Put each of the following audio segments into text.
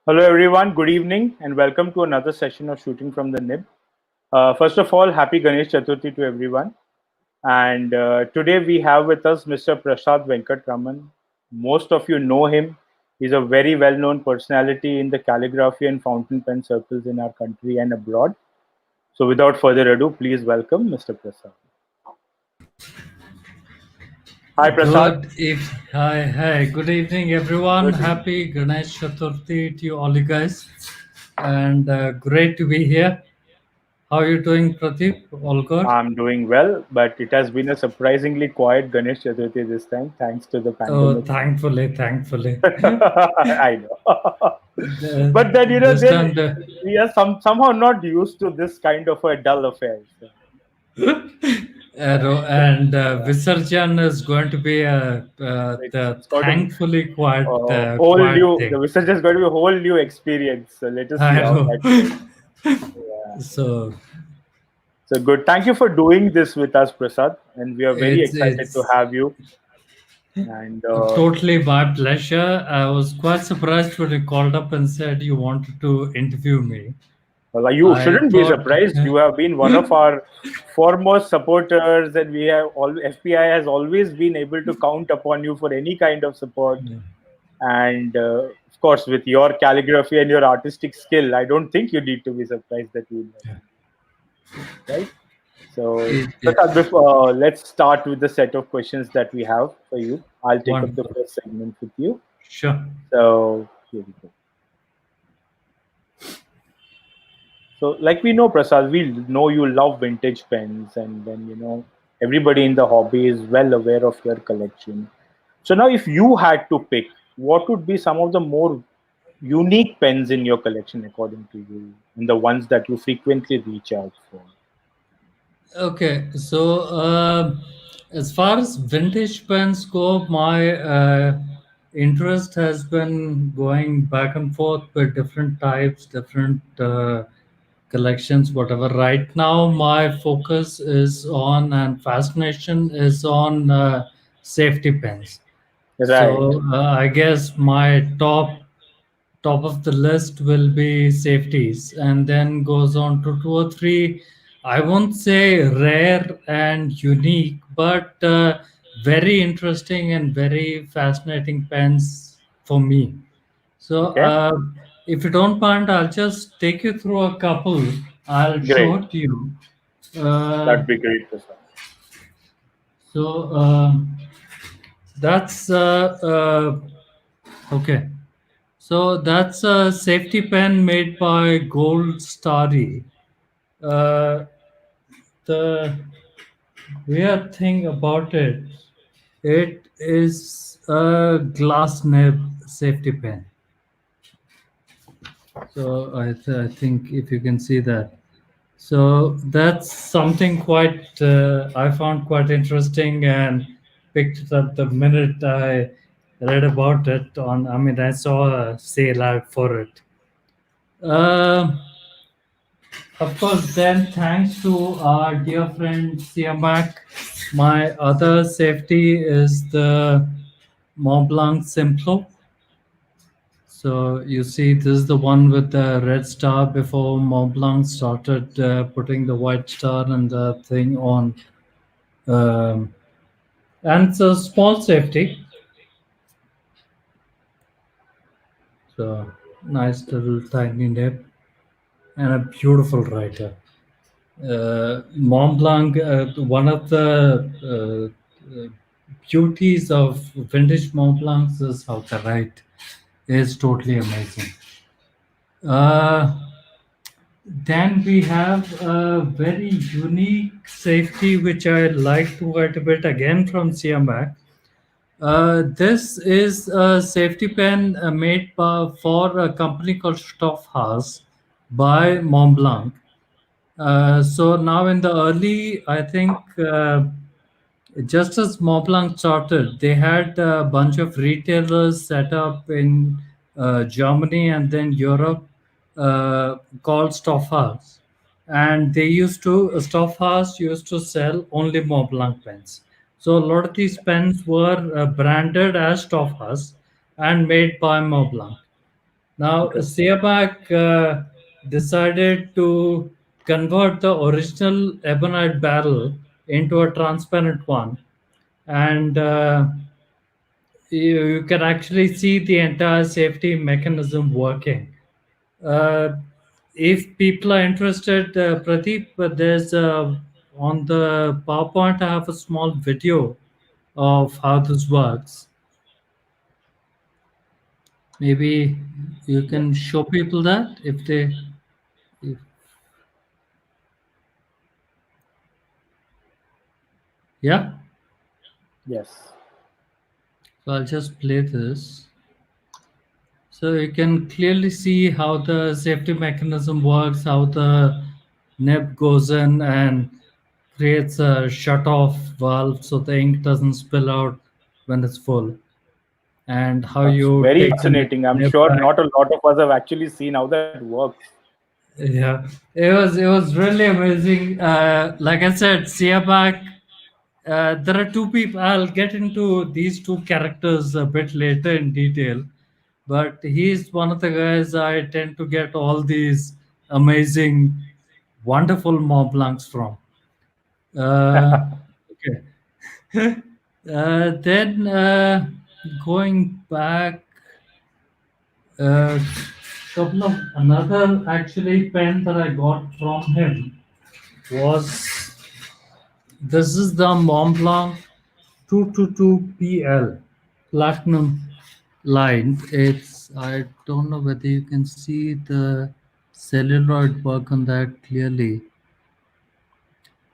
Hello, everyone. Good evening, and welcome to another session of Shooting from the Nib. First of all, happy Ganesh Chaturthi to everyone. And today we have with us Mr. Prasad Venkatraman. Most of you know him. He's a very well known personality in the calligraphy and fountain pen circles in our country and abroad. So, without further ado, please welcome Mr. Prasad. Hi, Prasad. Hi. Good evening, everyone. Good evening. Happy Ganesh Chaturthi to you all, you guys, and great to be here. How are you doing, Pradeep? All good? I'm doing well, but it has been a surprisingly quiet Ganesh Chaturthi this time, thanks to the Oh, pandemic. thankfully. I know. But then This then time the we are somehow not used to this kind of a dull affair. So, and Visarjan is going to be the it's going to be thankfully quiet a whole quiet new. The thing. research is going to be a whole new experience. So let us see I how know. that goes. Yeah. So So good. Thank you for doing this with us, Prasad, and we are very it's excited to it's have you. And totally my pleasure. I was quite surprised when you called up and said you wanted to interview me. well, you I shouldn't be thought, surprised. You have been one of our foremost supporters, and we have all FPI has always been able to count upon you for any kind of support. And of course, with your calligraphy and your artistic skill, I don't think you need to be surprised that you invite me, right? So, it let's start with the set of questions that we have for you. I'll take up the wonderful. first segment with you. Sure. So, here we go. So, like we know, Prasad, we know you love vintage pens, and then everybody in the hobby is well aware of your collection. So now, if you had to pick, what would be some of the more unique pens in your collection, according to you, and the ones that you frequently reach out for? Okay. So as far as vintage pens go, my interest has been going back and forth with different types, different collections, whatever. Right now, my focus is on and fascination is on safety pens. Right. So I guess my top of the list will be safeties, and then goes on to two or three. I won't say rare and unique, but very interesting and very fascinating pens for me. So, Okay. if you don't mind, I'll just take you through a couple. I'll show Great. it to you. Uh, That'd be great, Prasad. so that's okay. So that's a safety pen made by Gold Starry. Uh, the weird thing about it, it is a glass nib safety pen. So I think if you can see that. So that's something quite I found quite interesting and picked it up the minute I read about it on. I mean, I saw a sale out for it. Uh, of course, then thanks to our dear friend Siamak, my other safety is the Mont Blanc Simplo. So you see, this is the one with the red star before Mont Blanc started putting the white star and the thing on. Um, and it's a small safety. So nice little tiny nib and a beautiful writer. Mont Blanc, one of the beauties of vintage Mont Blancs is how the write is totally amazing. Uh, Then we have a very unique safety which I like quite a bit again from CMAC. This is a safety pen made for a company called Stoffhaus by Mont Blanc. So now in the early, I think just as Mont Blanc started, they had a bunch of retailers set up in Germany and then Europe called Stoffhaus. And they used to, Stoffhaus used to sell only Mont Blanc pens. So a lot of these pens were branded as Stoffhaus and made by Mont Blanc. Now, Okay. Siamak decided to convert the original ebonite barrel into a transparent one, and you can actually see the entire safety mechanism working. Uh, if people are interested, Pradeep, there's on the PowerPoint, I have a small video of how this works. Maybe you Yeah. can show people that if they, if, yeah. Yes. So I'll just play this. So you can clearly see how the safety mechanism works, how the nib goes in and creates a shut-off valve so the ink doesn't spill out when it's full, and how That's you very take the fascinating. I'm nib sure back. not a lot of us have actually seen how that works. Yeah, it was really amazing. Like I said, Siabak. There are two people. I'll get into these two characters a bit later in detail, but he's one of the guys I tend to get all these amazing, wonderful Mont Blancs from. Okay. Then going back, uh, couple of another actually pen that I got from him was this is the Mont Blanc 222PL platinum line. It's I don't know whether you can see the celluloid work on that clearly.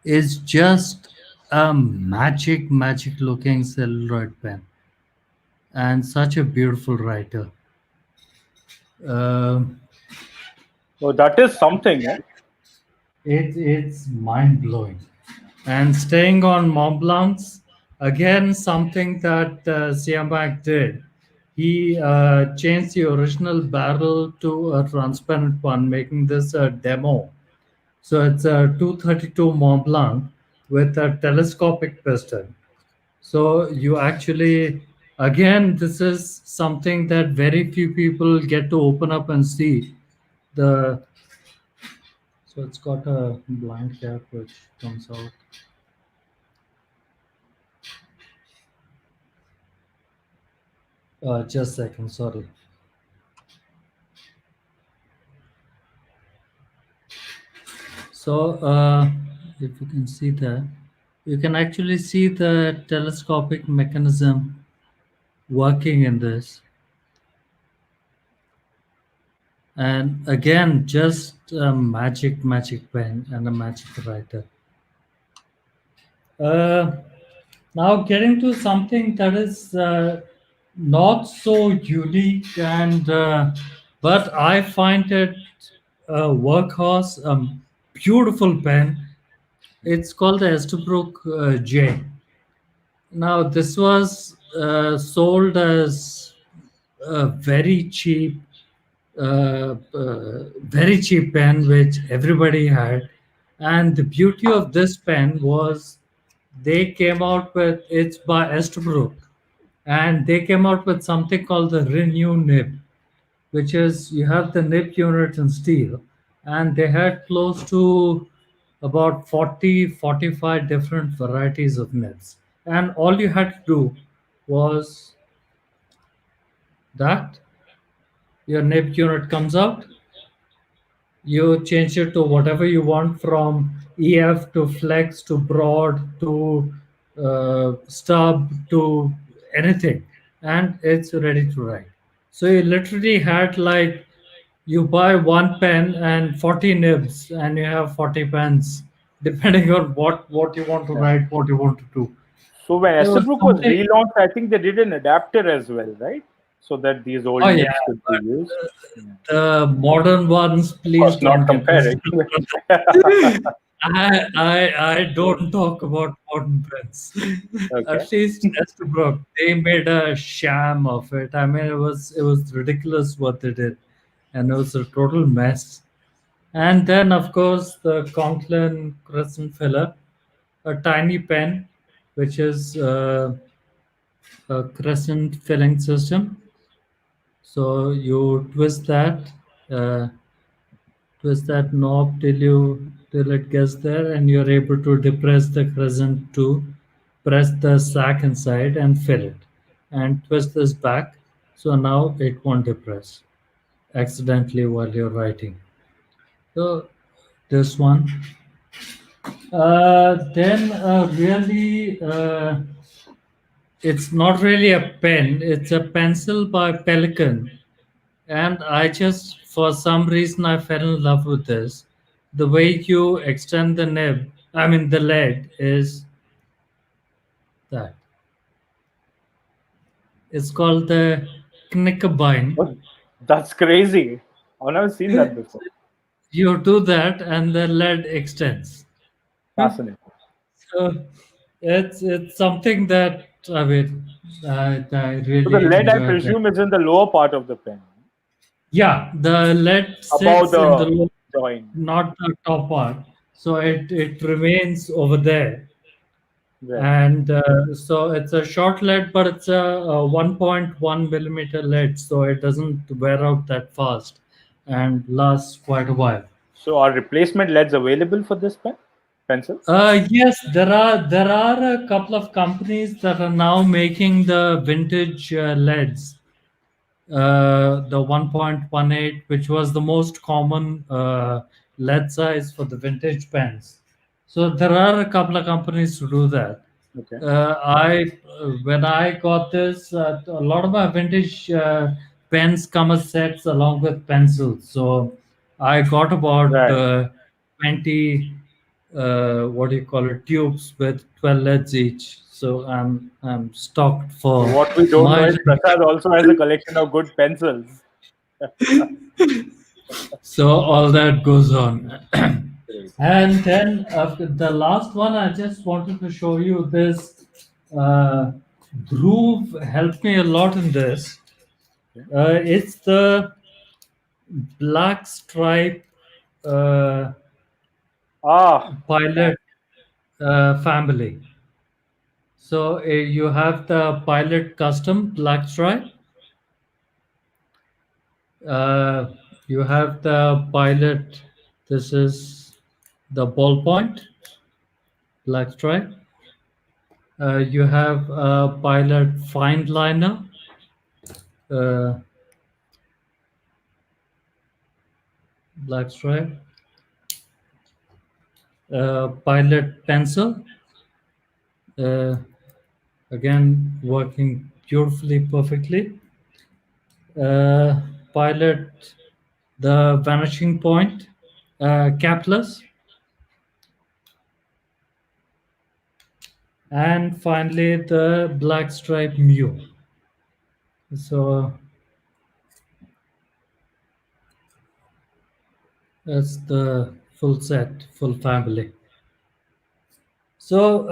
It's just a magic looking celluloid pen and such a beautiful writer. Um Oh, that is something. Eh? it's mind blowing. And staying on Mont Blancs, again, something that Siamak did. He changed the original barrel to a transparent one, making this a demo. So it's a 232 Mont Blanc with a telescopic piston. So you actually, again, this is something that very few people get to open up and see. The so it's got a blind cap which comes out. Just a second, sorry. So, if you can see that, you can actually see the telescopic mechanism working in this. And again, just a magic pen and a magic writer. Uh, Now, getting to something that is not so unique, and but I find it a workhorse, beautiful pen. It's called the Estabrook J. Now, this was sold as a very cheap pen, which everybody had. And the beauty of this pen was they came out with it's by Estabrook, and they came out with something called the Renew nib, which is you have the nib unit in steel, and they had close to about 40, 45 different varieties of nibs, and all you had to do was that your nib unit comes out, you change it to whatever you want from EF to flex to broad to stub to anything, and it's ready to write. So you literally had like you buy one pen and 40 nibs, and you have 40 pens, depending on what you want to Yeah. write, what you want to do. So when It was Estabrook was something. relaunched, I think they did an adapter as well, right? So that these old Oh yeah, nibs could be but used. Yeah. the modern ones, Of please course, don't not get me comparing. started. I don't talk about modern pens. Okay. At least Estabrook, they made a sham of it. I mean, it was ridiculous what they did, and it was a total mess. And then, of course, the Conklin Crescent filler, a tiny pen, which is a crescent filling system. So you uh, twist that knob till it gets there, and you're able to depress the crescent to press the sack inside and fill it, and twist this back. So now it won't depress accidentally while you're writing. So this one. Then really, it's not really a pen. It's a pencil by Pelican, and I just for some reason I fell in love with this. The way you extend the nib, I mean the lead, is that it's called the knickabine. Oh, that's crazy. I've never seen that before. You do that, and the lead extends. Fascinating. So it's something that I So the really lead, I enjoyed that. presume, is in the lower part of the pen, Yeah, the lead above sits in the the low, joint. not the top part, so it remains over there. Right. And so it's a short lead, but it's a 1.1 millimeter lead, so it doesn't wear out that fast and lasts quite a while. So are replacement leads available for this pencil? Yes, there are a couple of companies that are now making the vintage leads, the 1.18, which was the most common lead size for the vintage pens. So there are a couple of companies to do that. Okay. I When I got this, a lot of my vintage pens come as sets along with pencils. So I got about Right. 20, what do you call it, tubes with 12 leads each. So I'm stocked So for what we don't know my is Prasad also has a collection of good pencils. so all that goes on. Great. And then the last one, I just wanted to show you this. Uh, Groove helped me a lot in this. Okay. It's the black stripe uh, Ah, pilot family. So you have the pilot custom black stripe. Uh, you have the pilot. This is the ballpoint black stripe. You have a pilot fine liner, uh, black stripe, pilot pencil, uh, again working beautifully, perfectly. Uh, Pilot, the vanishing point, capless, and finally the black stripe mu. So that's the full set, full family. So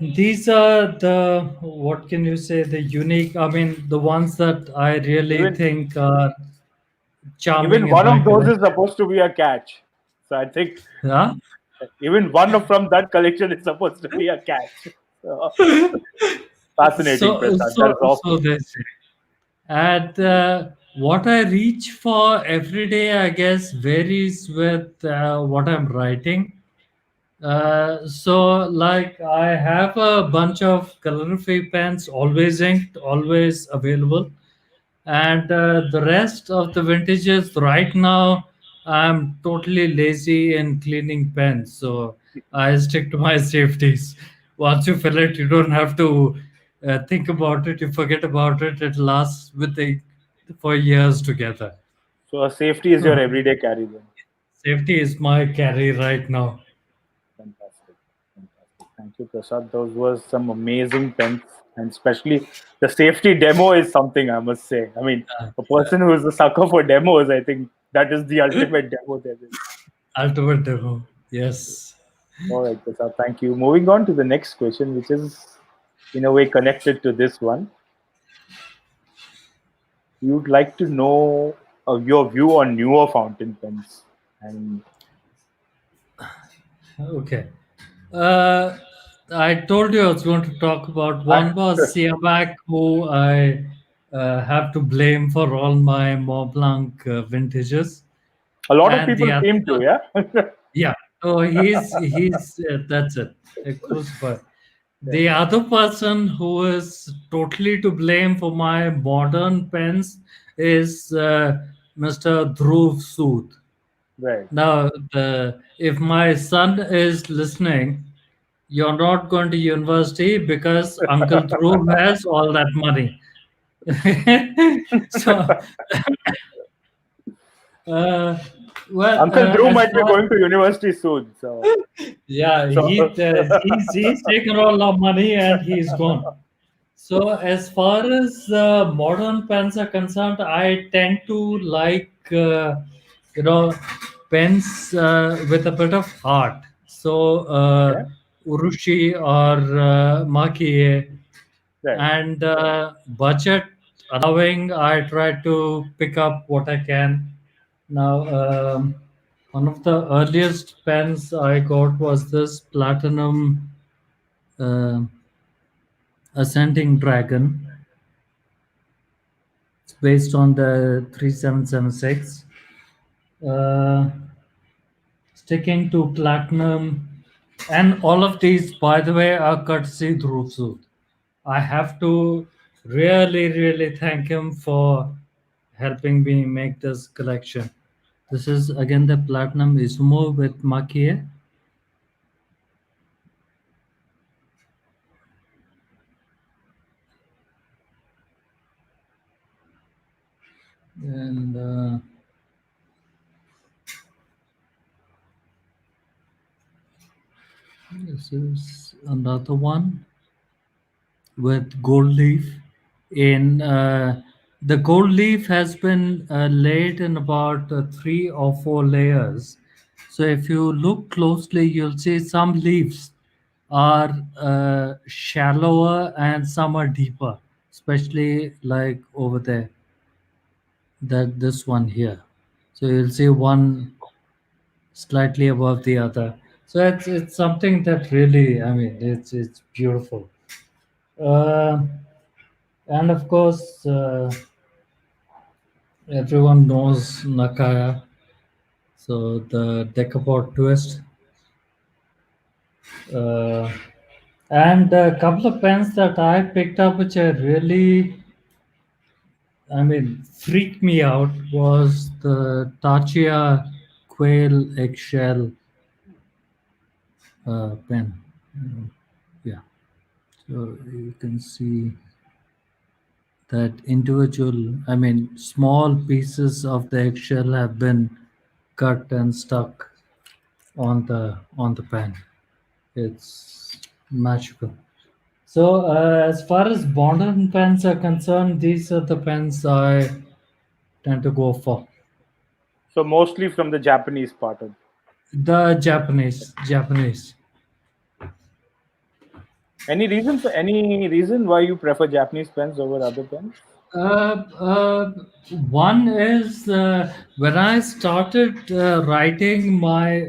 these are the, what can you say, the unique, I mean, the ones that I really even think are charming even in one my of those is collection. supposed to be a catch. So I think Yeah? even from that collection is supposed to be a catch. So, fascinating, Prasad. That is So awesome. they say. And what I reach for every day, I guess, varies with what I'm writing. So, like, I have a bunch of calligraphy pens, always inked, always available. And the rest of the vintages right now, I'm totally lazy in cleaning pens. So, I stick to my safeties. Once you fill it, you don't have to think about it. You forget about it. It lasts for years together. So safety is your everyday carry then. Safety is my carry right now. Fantastic. Fantastic. Thank you, Prasad. Those were some amazing pens. And especially the safety demo is something I must say. I mean, Uh, a person who is a sucker for demos, I think that is the ultimate demo there is. Ultimate demo. Yes. All right, Prasad. Thank you. Moving on to the next question, which is in a way connected to this one. We would like to know your view on newer fountain pens. And Okay. Uh, I told you I was going to talk about one was Siamak, who I have to blame for all my Mont Blanc vintages. A lot of And the people other, seem to, yeah. yeah, so he's that's it, a crucified. Yeah, The other person who is totally to blame for my modern pens is Mr. Dhruv Sood. right. Now, if my son is listening, you're not going to university because Uncle Dhruv has all that money. So, uh, well, Uncle Drew as might be far going to university soon, so yeah, so he's taken all our money and he's gone. So as far as modern pens are concerned, I tend to like you know pens with a bit of heart. So okay, Urushi or Maki, right. and budget allowing, I try to pick up what I can. Now, one of the earliest pens I got was this platinum uh, ascending dragon. It's based on the 3776. Uh, Sticking to platinum. And all of these, by the way, are courtesy Dhruv Sood. I have to really thank him for helping me make this collection. This is again the platinum Izumo with Makie. And this is another one with gold leaf. In The gold leaf has been laid in about 3 or 4 layers. So if you look closely, you'll see some leaves are shallower and some are deeper, especially like over there, that this one here. So you'll see one slightly above the other. So it's something that really, I mean, it's beautiful. Uh, and of course, everyone knows Nakaya. So the decapod twist, uh, and a couple of pens that I picked up, which I really, I mean, freaked me out, was the Tachia quail eggshell pen. Yeah, so you can see that individual, I mean, small pieces of the eggshell have been cut and stuck on the pen. It's magical. So, as far as modern pens are concerned, these are the pens I tend to go for. So mostly from the Japanese part of. The Japanese. Any reason why you prefer Japanese pens over other pens? Uh, uh, One is when I started writing, my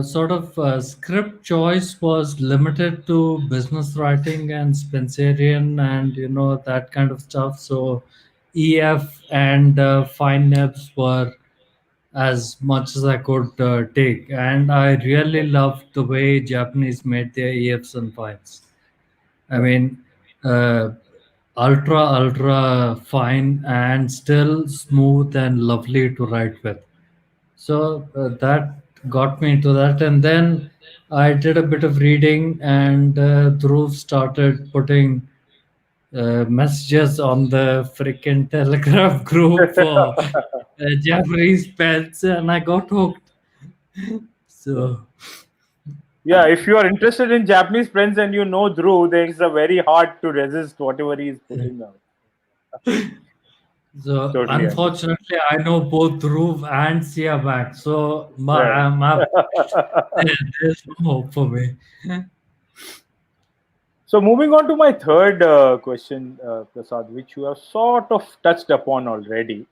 sort of script choice was limited to business writing and Spencerian and that kind of stuff. So EF and fine nibs were as much as I could take, and I really loved the way Japanese made their EFs and fines. I Right. mean, uh, ultra fine and still smooth and lovely to write with. So that got me into that, and then I did a bit of reading, and Dhruv started putting messages on the freaking Telegraph group for Japanese pets, and I got hooked. Right. So, Yeah, if you are interested in Japanese pens and you know Drew, then it's a very hard to resist whatever he is putting out. so Totally understand. unfortunately, I know both Dhruv and Sia back. So, Right. there's no hope for me. So moving on to my third question, Prasad, which you have sort of touched upon already,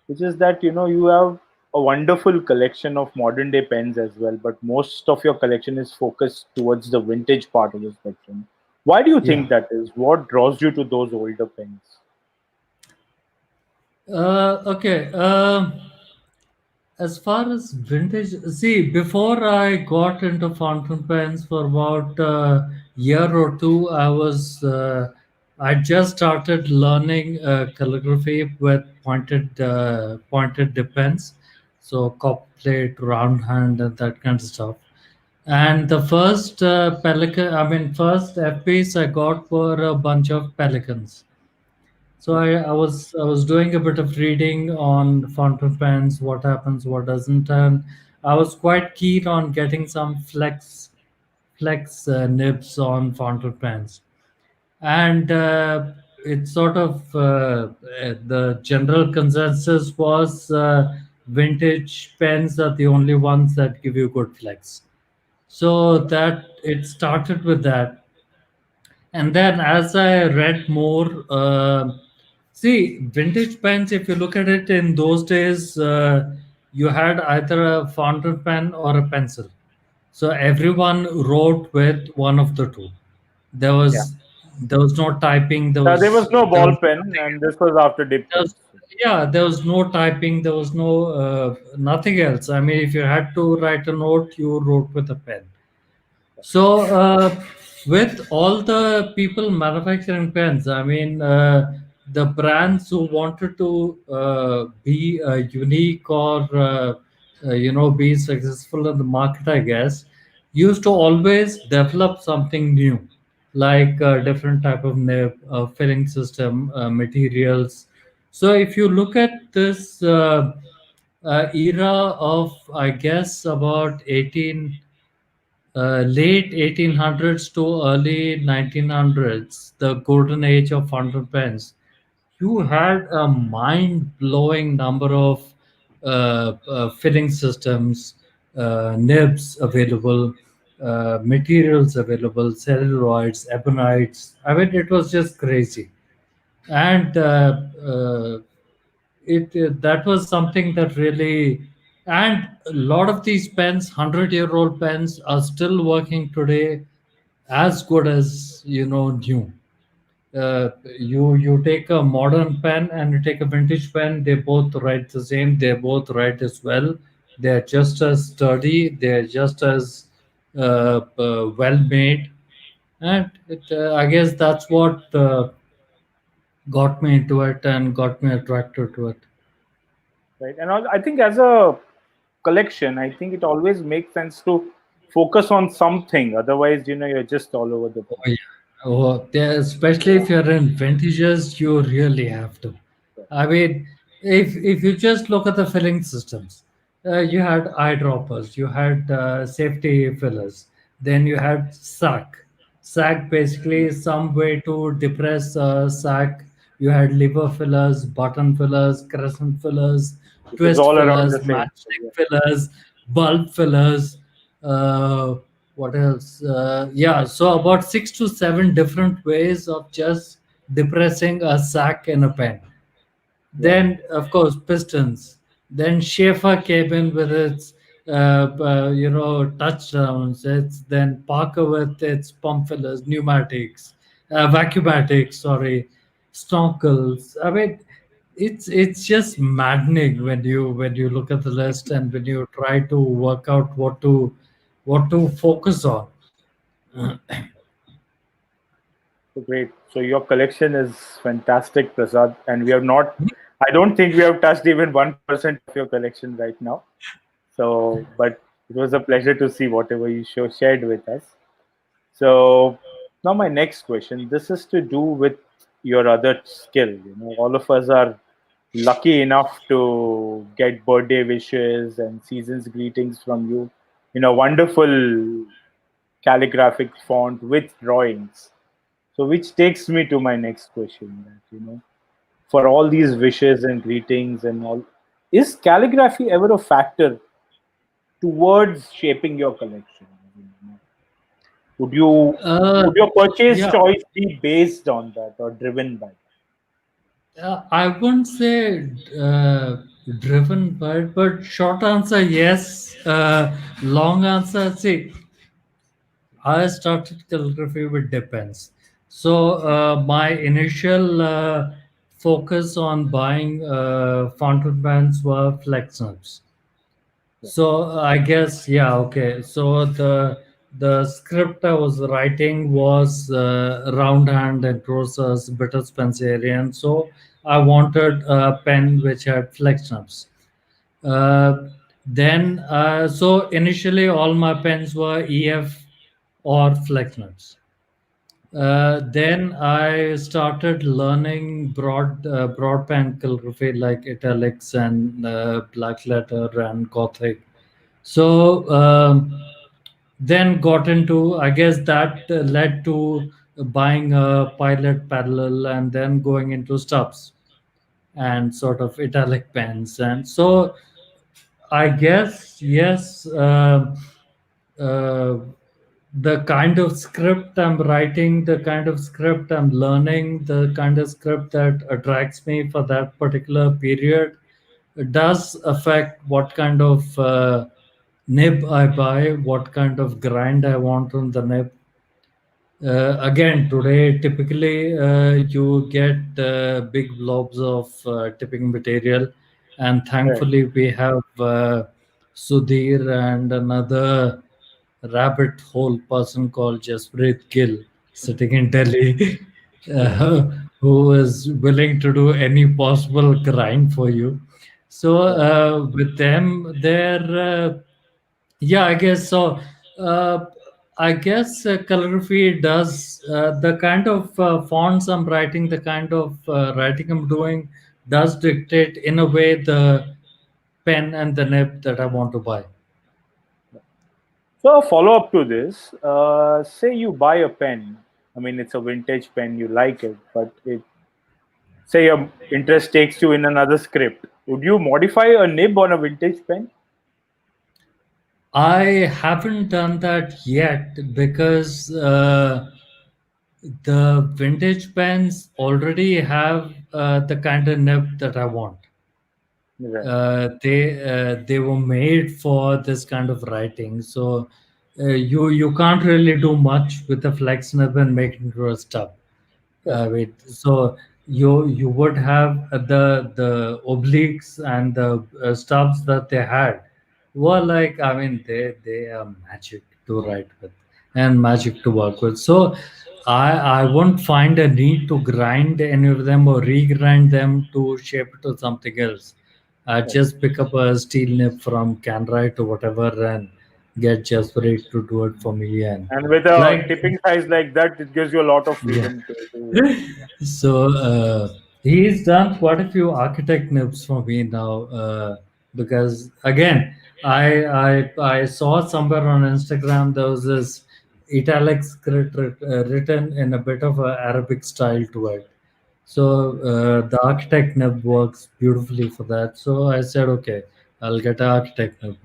which is that you have a wonderful collection of modern day pens as well, but most of your collection is focused towards the vintage part of the spectrum. Why do you Yeah. think that is? What draws you to those older pens? Okay. As far as vintage, see, before I got into fountain pens for about a year or two, I just started learning calligraphy with pointed dip pens, so copper plate, round hand, and that kind of stuff. And the first first FPs I got were a bunch of pelicans. So Yeah, I was doing a bit of reading on fountain pens, what happens, what doesn't, and I was quite keen on getting some flex nibs on fountain pens. And it's sort of the general consensus was vintage pens are the only ones that give you good flex. So that it started with that, and then as I read more, see, vintage pens, if you look at it in those days, you had either a fountain pen or a pencil. So everyone wrote with one of the two. There yeah. was there was no typing. There was no There was ball pen, nothing. and this was after dip There pens. was, yeah, there was no typing. There was no nothing else. I mean, if you had to write a note, you wrote with a pen. So, with all the people manufacturing pens, I mean, the brands who wanted to be unique or be successful in the market, I guess, used to always develop something new, like different type of nib, filling system, materials. So, if you look at this era of, I guess, about 18 late 1800s to early 1900s, the golden age of fountain pens, you had a mind-blowing number of filling systems, nibs available, materials available, celluloids, ebonites. I mean, it was just crazy. And it that was something that really, and a lot of these pens, 100-year-old pens, are still working today as good as new. You take a modern pen and you take a vintage pen, they both write the same, they both write as well, they're just as sturdy, they're just as well made. And I guess that's what got me into it and got me attracted to it. Right. And I think as a collection, I think it always makes sense to focus on something. Otherwise, you're just all over the Oh, place. yeah. Oh, there, especially if you're in vintages, you really have to. I mean, if you just look at the filling systems, you had eyedroppers, you had safety fillers, then you had sac. Sac basically is some way to depress sac. You had liver fillers, button fillers, crescent fillers, It was twist all around the fillers, same. So, matchstick yeah. fillers, bulb fillers. Uh, what else? Yeah, so about 6 to 7 different ways of just depressing a sac in a pen. Yeah. Then, of course, pistons. Then Schaefer cabin with its, touchdowns. It's then Parker with its pump fillers, pneumatics, vacuumatics. Sorry, snorkels. I mean, it's just maddening when you look at the list and when you try to work out what to focus on. So great. So your collection is fantastic, Prasad. And we have not, I don't think we have touched even 1% of your collection right now. So, but it was a pleasure to see whatever you shared with us. So now my next question. This is to do with your other skill. All of us are lucky enough to get birthday wishes and season's greetings from you in a wonderful calligraphic font with drawings. So which takes me to my next question. That for all these wishes and greetings and all, is calligraphy ever a factor towards shaping your collection? Would you Uh, would your purchase yeah, choice be based on that or driven by that? I wouldn't say driven by it, but short answer yes. Long answer, see, I started calligraphy with dip pens. So my initial focus on buying fountain pens were flex nibs. Yeah. So I guess yeah, okay. So the script I was writing was round hand and Prasads, bitter Spencerian. So I wanted a pen which had flex nibs. So initially all my pens were EF or flex nibs. Then I started learning broad pen calligraphy like italics and black letter and Gothic. So then got into, I guess that led to buying a Pilot parallel and then going into stubs and sort of italic pens. And so I guess, yes, uh, the kind of script I'm writing, the kind of script I'm learning, the kind of script that attracts me for that particular period does affect what kind of nib I buy, what kind of grind I want on the nib. Again, today typically you get big blobs of tipping material, and Right. thankfully we have Sudhir and another rabbit hole person called Jaspreet Gill sitting in Delhi, Yeah. uh, who is willing to do any possible grind for you. So Right. with them, they're yeah, I guess so. Uh, I guess calligraphy does the kind of fonts I'm writing, the kind of writing I'm doing does dictate in a way the pen and the nib that I want to buy. So a follow up to this, say you buy a pen. I mean, it's a vintage pen. You like it, but it say your interest takes you in another script. Would you modify a nib on a vintage pen? I haven't done that yet because the vintage pens already have the kind of nib that I want. Right. They were made for this kind of writing, so you can't really do much with a flex nib and make it into a stub. Correct. Wait, so you would have the obliques and the stubs that they had were like, I mean, they are magic to write with and magic to work with. So I won't find a need to grind any of them or regrind them to shape it to something else. I Right. just pick up a steel nib from Canrite or whatever and get Jaspreet to do it for me. And And with a like tipping size like that, it gives you a lot of yeah. freedom to do it. So he's done quite a few architect nibs for me now, because again, I saw somewhere on Instagram there was this italic script written in a bit of a Arabic style to it. So the architect nib works beautifully for that. So I said, okay, I'll get an architect nib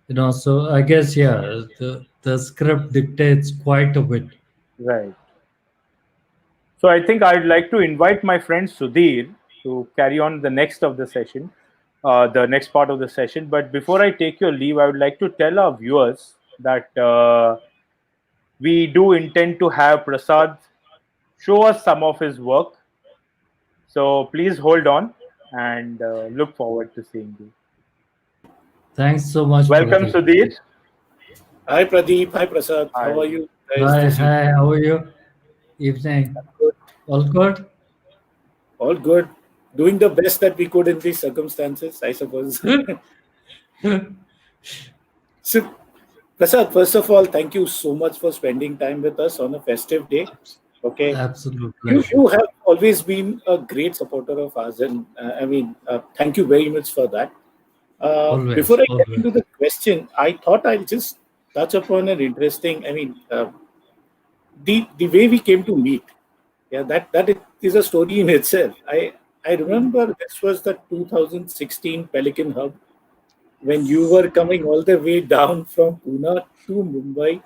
now. So I guess yeah, the script dictates quite a bit. Right. So I think I'd like to invite my friend Sudhir to carry on the next of the session, the next part of the session. But before I take your leave, I would like to tell our viewers that we do intend to have Prasad show us some of his work. So please hold on and look forward to seeing you. Thanks so much, Welcome, Pradeep. Sudhir. Hi Pradeep, hi Prasad. How Hi. are you guys Hi, this evening? hi, how are you? Evening. Good. All good? All good. Doing the best that we could in these circumstances, I suppose. So, Prasad, first of all, thank you so much for spending time with us on a festive day. Okay, Absolute you pleasure. you have always been a great supporter of ours, and thank you very much for that. Before Always, I get always. into the question, I thought I'll just touch upon an interesting. The way we came to meet. Yeah, that is a story in itself. I remember this was the 2016 Pelican Hub when you were coming all the way down from Pune to Mumbai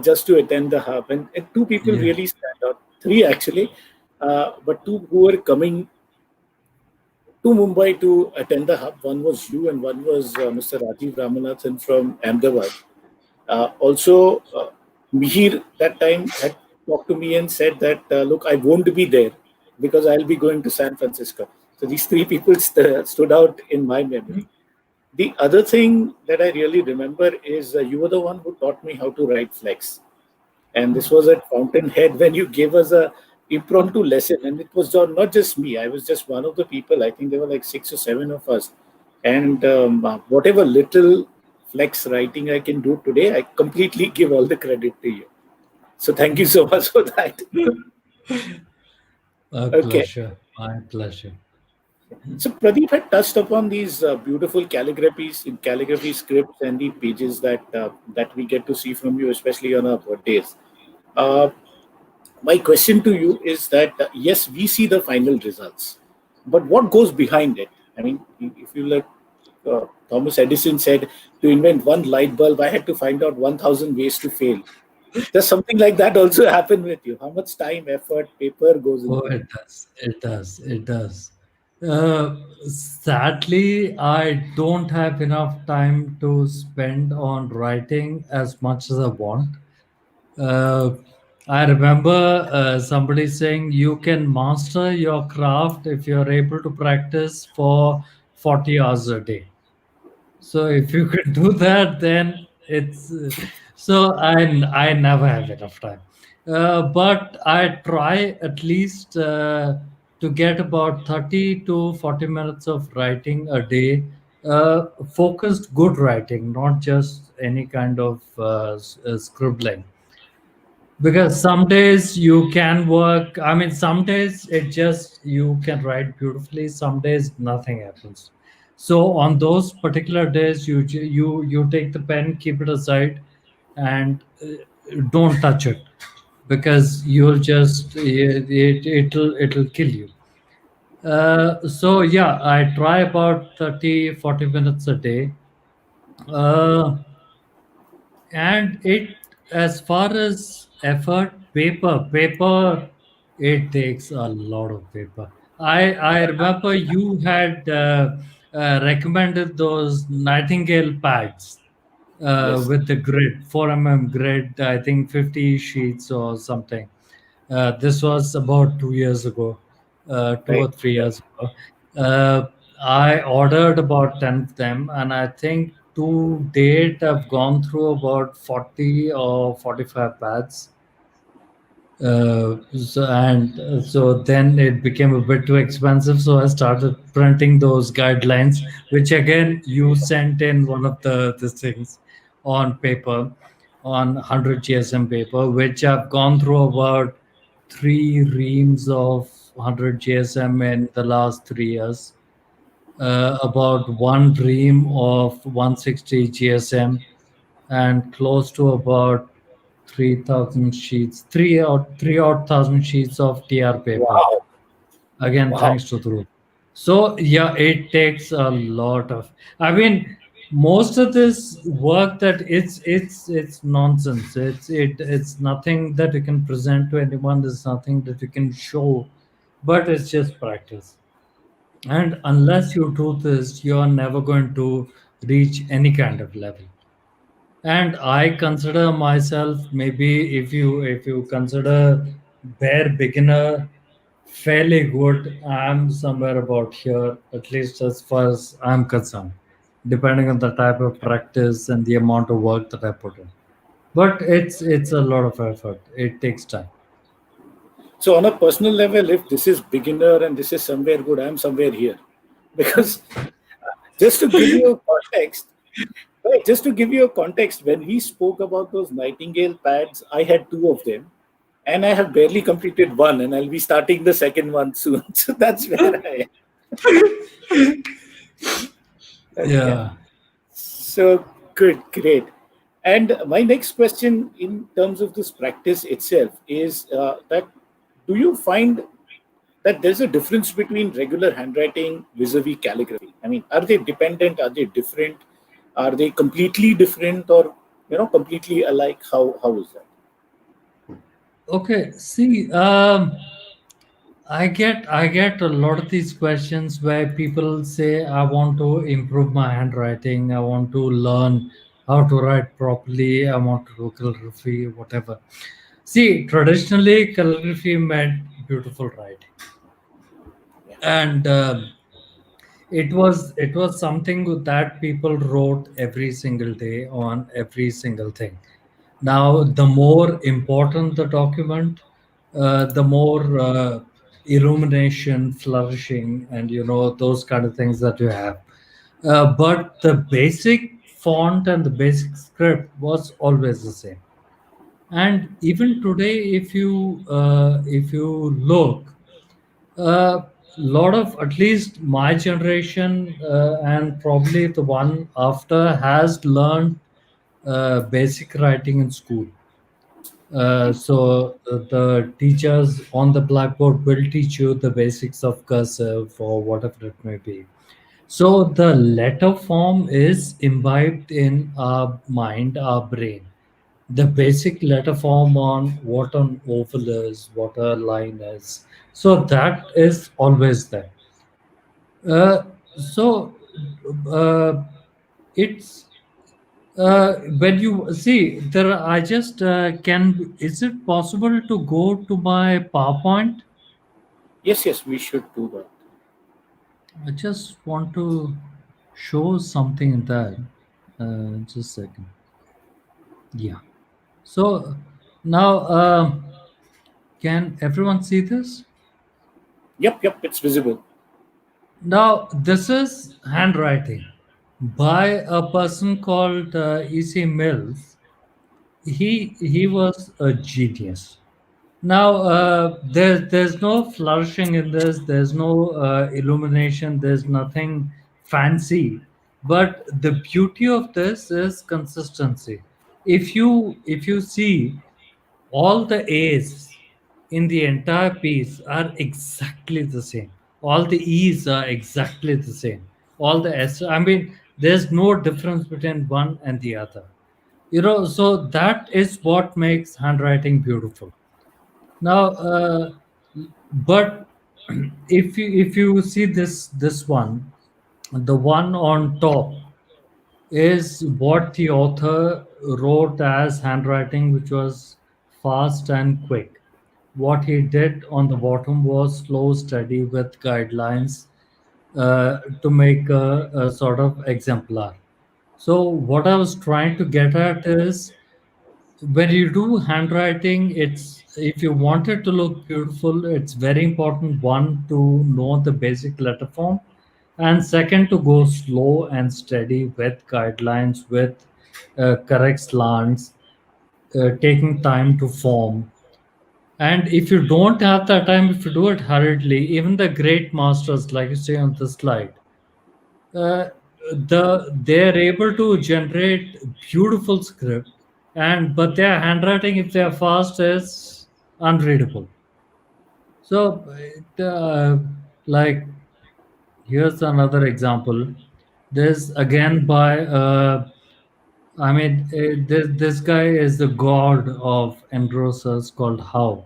just to attend the hub, and two people Yeah, really stand out. Three actually, but two who were coming to Mumbai to attend the hub. One was you, and one was Mr. Rajiv Ramanathan from Ahmedabad. Also, Mihir that time had talked to me and said that, look, I won't be there because I'll be going to San Francisco. So these three people stood out in my memory. The other thing that I really remember is you were the one who taught me how to write flex. And this was at Fountainhead when you gave us a impromptu lesson. And it was not just me. I was just one of the people. I think there were like 6 or 7 of us. And whatever little flex writing I can do today, I completely give all the credit to you. So thank you so much for that. My Okay. pleasure. My pleasure. So Pradeep had touched upon these beautiful calligraphy scripts and the pages that we get to see from you, especially on our birthdays. Uh, my question to you is that yes, we see the final results, but what goes behind it? I mean, if you like, Thomas Edison said, to invent one light bulb, I had to find out 1,000 ways to fail. Does something like that also happen with you? How much time, effort, paper goes Oh, into it? it does. It does. It does. Uh, Sadly, I don't have enough time to spend on writing as much as I want. Uh, I remember somebody saying you can master your craft if you're able to practice for 40 hours a day. So if you could do that, then it's so I never have enough time, but I try at least to get about 30 to 40 minutes of writing a day, focused good writing, not just any kind of scribbling, because some days you can work, I mean some days it just you can write beautifully, some days nothing happens. So on those particular days you take the pen, keep it aside, and don't touch it, because you'll just it'll kill you. So yeah, I try about 30 to 40 minutes a day. uh, and it, as far as effort, paper, it takes a lot of paper. I remember you had recommended those Nightingale pads Yes, with the grid, 4 grid, I think 50 sheets or something. This was about 2 years ago, two right. or 3 years ago. Uh, I ordered about 10 of them, and I think to date I've gone through about 40 or 45 pads. So then it became a bit too expensive, so I started printing those guidelines, which again you sent in one of the things on paper, on 100 GSM paper, which I've gone through about three reams of 100 GSM in the last 3 years, about one ream of 160 GSM, and close to about 3,000 sheets, three odd thousand sheets of TR paper. Wow. Again, Wow. thanks to Dhruv. So yeah, it takes a lot of. I mean, most of this work that it's nonsense. It's nothing that you can present to anyone. There's nothing that you can show, but it's just practice. And unless you do this, you're never going to reach any kind of level. And I consider myself, maybe if you consider bare beginner, fairly good. I'm somewhere about here, at least as far as I'm concerned, depending on the type of practice and the amount of work that I put in. But it's a lot of effort. It takes time. So on a personal level, if this is beginner and this is somewhere good, I'm somewhere here. Because just to give you a context, right, just to give you a context, when we spoke about those Nightingale pads, I had two of them, and I have barely completed one, and I'll be starting the second one soon. So that's where I am. Okay. Yeah. So good, great. And my next question, in terms of this practice itself, is that do you find that there's a difference between regular handwriting vis-a-vis calligraphy? I mean, are they dependent? Are they different? Are they completely different, or completely alike? How is that? Okay. See, I get a lot of these questions where people say, I want to improve my handwriting. I want to learn how to write properly. I want to do calligraphy, whatever. See, traditionally, calligraphy meant beautiful writing, Yeah. and it was something that people wrote every single day on every single thing. Now, the more important the document, the more illumination, flourishing, and those kind of things that you have. But the basic font and the basic script was always the same. And even today, if you look, a lot of, at least my generation, and probably the one after, has learned basic writing in school. So the teachers on the blackboard will teach you the basics of cursive or whatever it may be. So the letter form is imbibed in our mind, our brain. The basic letter form, on what an oval is, what a line is. So that is always there. So uh, it's when you see there, I just can. Is it possible to go to my PowerPoint? Yes, yes, we should do that. I just want to show something in that. Just a second. Yeah. So now, can everyone see this? Yep, yep, it's visible. Now, this is handwriting by a person called E.C. Mills. He was a genius. Now, there's no flourishing in this. There's no illumination. There's nothing fancy. But the beauty of this is consistency. If you see, all the A's in the entire piece are exactly the same. All the E's are exactly the same. All the S. I mean, there's no difference between one and the other. So that is what makes handwriting beautiful. Now, but if you see this one, the one on top is what the author wrote as handwriting, which was fast and quick. What he did on the bottom was slow, steady, with guidelines to make a sort of exemplar. So, what I was trying to get at is, when you do handwriting, it's, if you want it to look beautiful, it's very important, one, to know the basic letter form, and second, to go slow and steady with guidelines, with correct slants, taking time to form. And if you don't have that time, if you do it hurriedly, even the great masters, like you say on the slide, uh, they're able to generate beautiful script, and but their handwriting, if they're fast, is unreadable. So like, here's another example. This again by I mean, this guy is the god of engrossers, called Howe.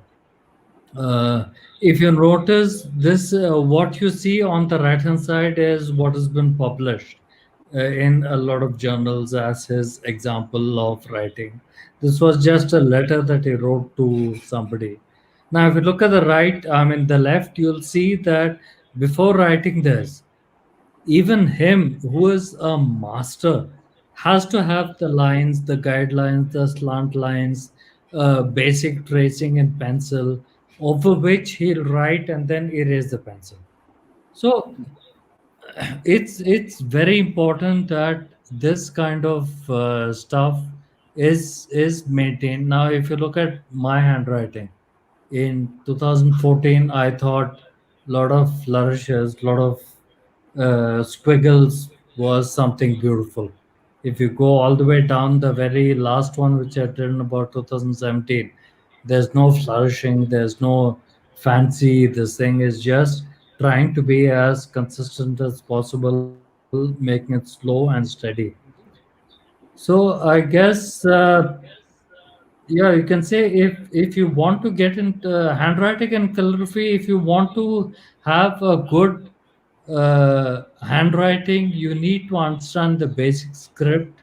Uh, if you notice this, what you see on the right hand side is what has been published in a lot of journals as his example of writing. This was just a letter that he wrote to somebody. Now, if you look at the right, I mean, the left, you'll see that before writing this, even him, who is a master, has to have the lines, the guidelines, the slant lines, basic tracing in pencil, over which he'll write and then erase the pencil. So it's very important that this kind of stuff is maintained. Now, if you look at my handwriting, in 2014, I thought a lot of flourishes, a lot of squiggles was something beautiful. If you go all the way down, the very last one, which I did in about 2017, there's no flourishing, there's no fancy. This thing is just trying to be as consistent as possible, making it slow and steady. So I guess, yeah, you can say, if you want to get into handwriting and calligraphy, if you want to have a good handwriting, you need to understand the basic script,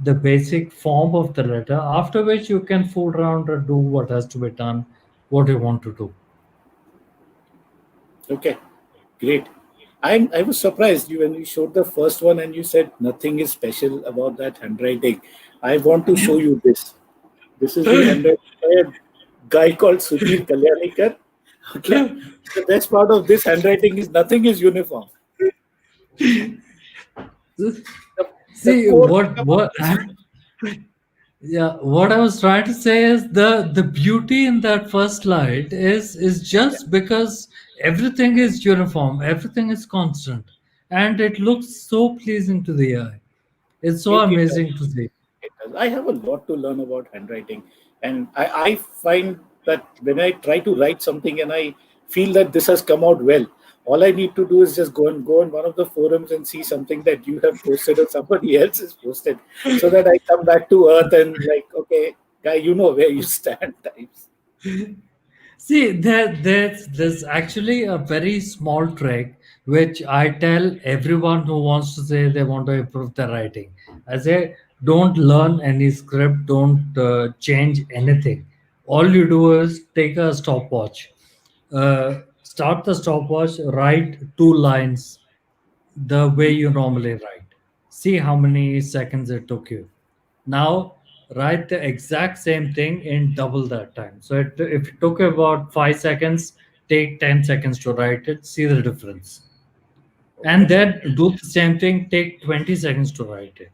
the basic form of the letter, after which you can fool around and do what has to be done, what you want to do. Okay, great. I was surprised you when you showed the first one and you said nothing is special about that handwriting. I want to show you this. This is the handwriting by a guy called Sudhir Kalyanikar. Okay. The best part of this handwriting is nothing is uniform. The See core thing about what this. yeah, what I was trying to say is the beauty in that first slide is Yeah, just because everything is uniform, everything is constant, and it looks so pleasing to the eye. It's so it does. amazing to see. It does. I have a lot to learn about handwriting, and I find that when I try to write something and I feel that this has come out well, all I need to do is just go on one of the forums and see something that you have posted or somebody else has posted, so that I come back to earth and like, okay, guy, you know where you stand. Types. See, there's actually a very small trick which I tell everyone who wants to say they want to improve their writing. I say, don't learn any script, don't change anything. All you do is take a stopwatch, start the stopwatch, write 2 lines the way you normally write. See how many seconds it took you. Now write the exact same thing in double that time. So if it took about 5 seconds, take 10 seconds to write it. See the difference. And Okay. then do the same thing. Take 20 seconds to write it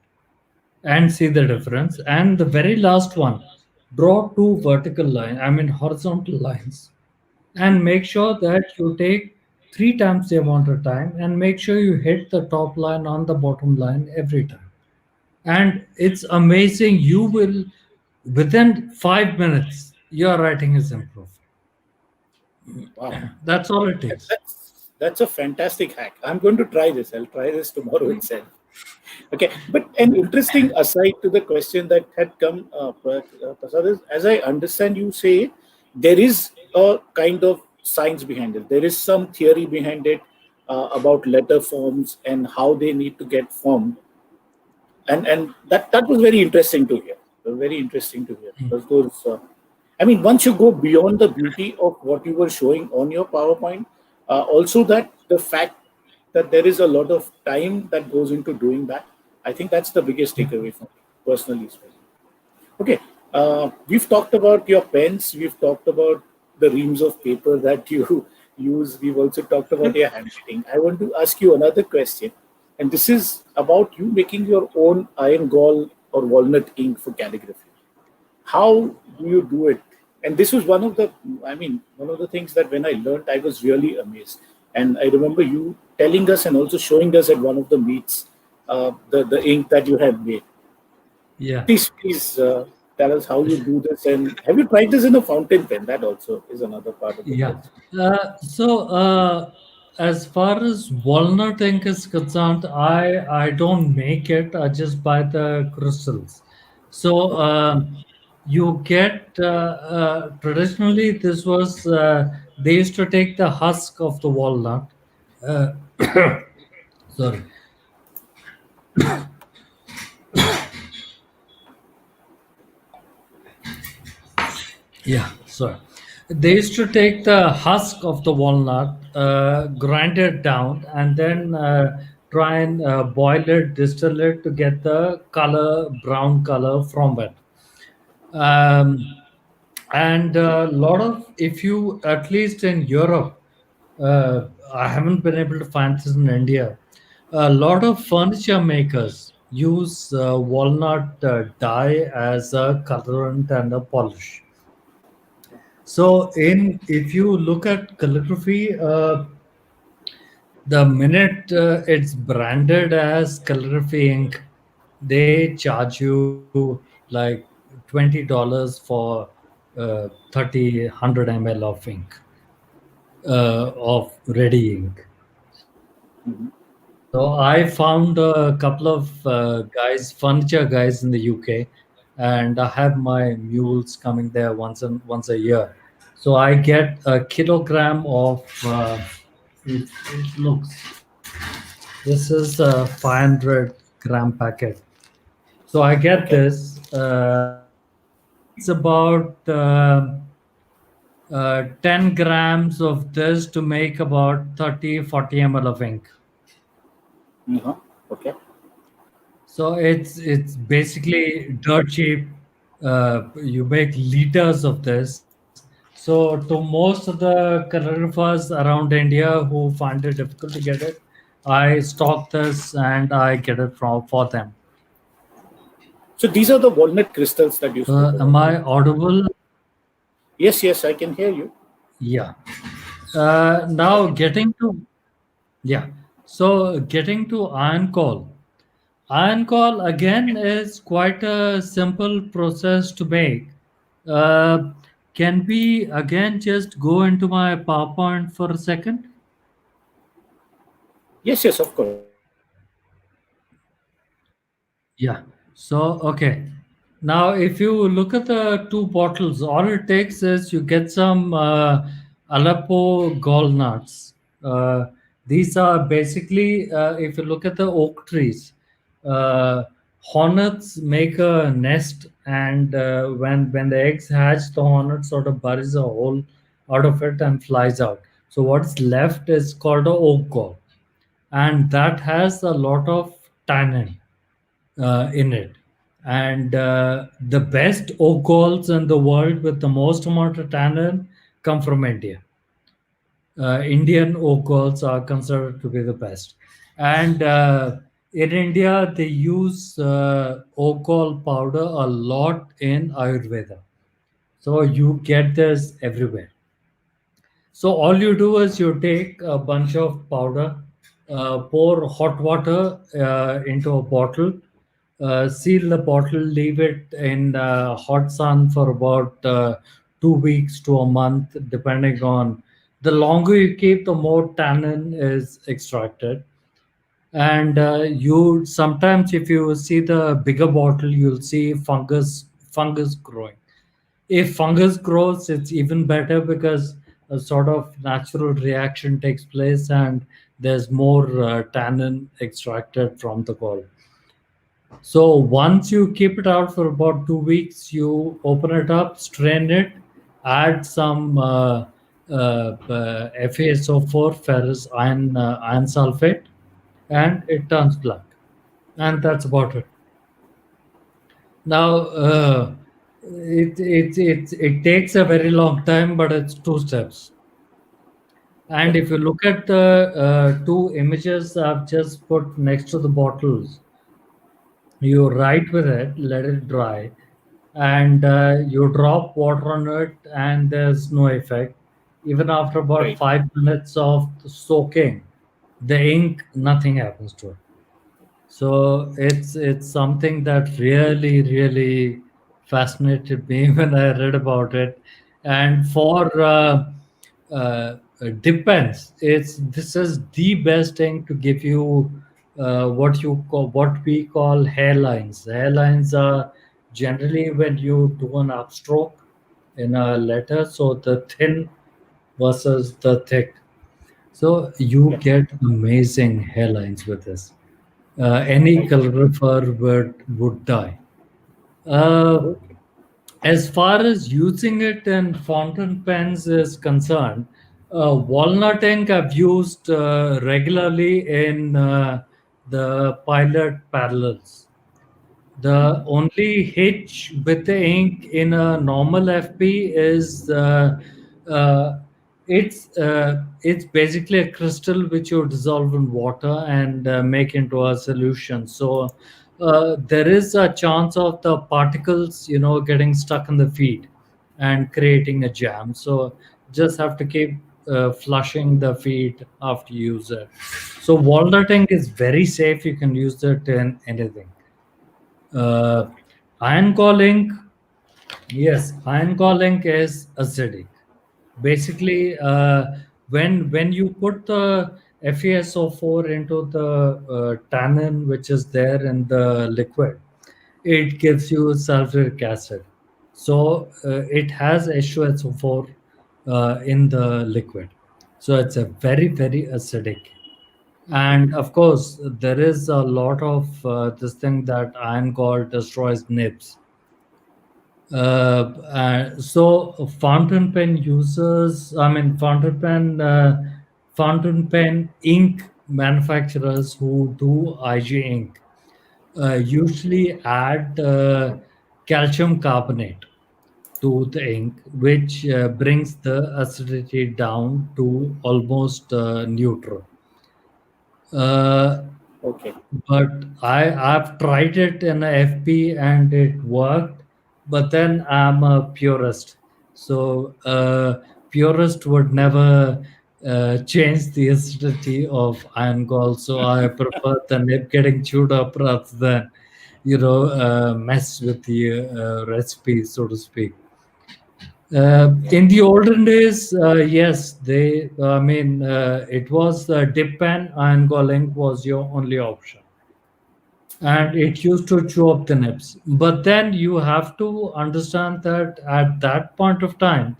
and see the difference. And the very last one, draw two vertical lines. I mean horizontal lines, and make sure that you take 3 times the amount of time and make sure you hit the top line on the bottom line every time. And it's amazing, you will, within 5 minutes your writing is improved. Wow. That's all it takes. That's a fantastic hack. I'm going to try this. I'll try this tomorrow itself. Okay, but an interesting aside to the question that had come, Prasad, is as I understand you say, there is a kind of science behind it. There is some theory behind it about letter forms and how they need to get formed, and that was very interesting to hear. Very interesting to hear because those. I mean, once you go beyond the beauty of what you were showing on your PowerPoint, also that the fact that there is a lot of time that goes into doing that, I think that's the biggest takeaway from me, personally speaking. Okay, we've talked about your pens, we've talked about the reams of paper that you use, we've also talked about your handwriting. I want to ask you another question, and this is about you making your own iron gall or walnut ink for calligraphy. How do you do it? And this was one of the, I mean, one of the things that when I learned, I was really amazed. And I remember you telling us and also showing us at one of the meets the ink that you had made. Yeah, Please tell us how you do this, and have you tried this in a fountain pen? That also is another part of the yeah. question. As far as walnut ink is concerned, I don't make it. I just buy the crystals. So Okay. you get traditionally this was they used to take the husk of the walnut. Uh, sorry. Yeah, sorry. They used to take the husk of the walnut, grind it down, and then try and boil it, distill it to get the color, brown color from it. Um, and a lot of, if you, at least in Europe, I haven't been able to find this in India. A lot of furniture makers use walnut dye as a colorant and a polish. So, in if you look at calligraphy, the minute it's branded as calligraphy ink, they charge you like $20 for 30 100 ml of ink, of ready ink. Mhm. So I found a couple of guys, furniture guys in the UK, and I have my mules coming there once a year. So I get a kilogram of. It looks. This is a 500 gram packet. So I get Okay. this. It needs about 10 grams of this to make about 30 40 ml of ink. Uh-huh. Okay. So it's basically dirt cheap. You make liters of this. So to most of the calligraphers around India who find it difficult to get it, I stock this and I get it for them. So these are the walnut crystals that you spoke Am about, right? I audible? Yes, yes, I can hear you. Yeah. Now getting to yeah. So getting to iron call. Iron call again is quite a simple process to make. Uh, can we again just go into my PowerPoint for a second? Yes, yes, of course. Yeah. So, okay. Now, if you look at the two bottles, all it takes is you get some Aleppo gall nuts. Uh, these are basically, if you look at the oak trees, uh, hornets make a nest, and when the eggs hatch, the hornet sort of buries a hole out of it and flies out. So what's left is called a oak gall, and that has a lot of tannin in it. And the best oak galls in the world with the most amount of tannin come from India. Indian oak galls are considered to be the best. And in India, they use oak gall powder a lot in Ayurveda. So you get this everywhere. So all you do is you take a bunch of powder, pour hot water into a bottle, seal the bottle, leave it in hot sun for about 2 weeks to a month, depending on the longer you keep, the more tannin is extracted. And you sometimes, if you see the bigger bottle, you'll see fungus growing. If fungus grows, it's even better because a sort of natural reaction takes place and there's more tannin extracted from the gall. So once you keep it out for about 2 weeks, you open it up, strain it, add some FeSO4, ferrous iron sulfate, and it turns black. And that's about it. Now, it takes a very long time, but it's two steps. And Okay. if you look at the two images I've just put next to the bottles, you write with it, let it dry, and you drop water on it, and there's no effect. Even after about Right. 5 minutes of soaking, the ink, nothing happens to it. So it's something that really fascinated me when I read about it. And for depends, it's this is the best thing to give you what we call hairlines. Hairlines are generally when you do an upstroke in a letter, so the thin versus the thick. So you Yeah. get amazing hairlines with this. Any Right. calligrapher would die. Uh, Okay. as far as using it in fountain pens is concerned, walnut ink I've used regularly in the pilot parallels. The Mhm. only hitch with the ink in a normal FP is uh, it's basically a crystal which you dissolve in water and make into a solution. So there is a chance of the particles, getting stuck in the feed and creating a jam. So just have to keep flushing the feed after you use it. So walnut ink is very safe. You can use it in anything. Uh, Okay. iron calling, yes, iron calling is acidic. Basically, when you put the FeSO4 into the tannin which is there in the liquid, it gives you sulfuric acid. So it has H2SO4 in the liquid. So it's a very acidic. And of course, there is a lot of this thing that iron gall destroys nibs. So fountain pen users, I mean fountain pen ink manufacturers who do IG ink usually add calcium carbonate to the ink, which brings the acidity down to almost neutral. Uh, Okay. but I've tried it in a FP and it worked. But then I'm a purist, so purist would never change the acidity of iron gall. So I prefer the nib getting chewed up rather than mess with the recipe, so to speak. Yeah. In the olden days, yes, I mean, it was dip pen and galling was your only option, and it used to chew up the nibs. But then you have to understand that at that point of time,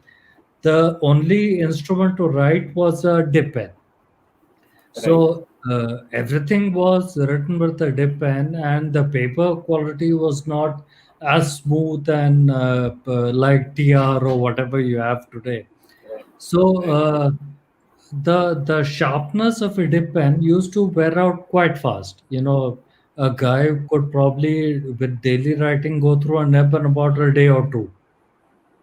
the only instrument to write was a dip pen. Right. So everything was written with a dip pen, and the paper quality was not as smooth and like TR or whatever you have today. Right. So Right. the sharpness of a dip pen used to wear out quite fast. A guy could probably, with daily writing, go through a nib in about a day or two.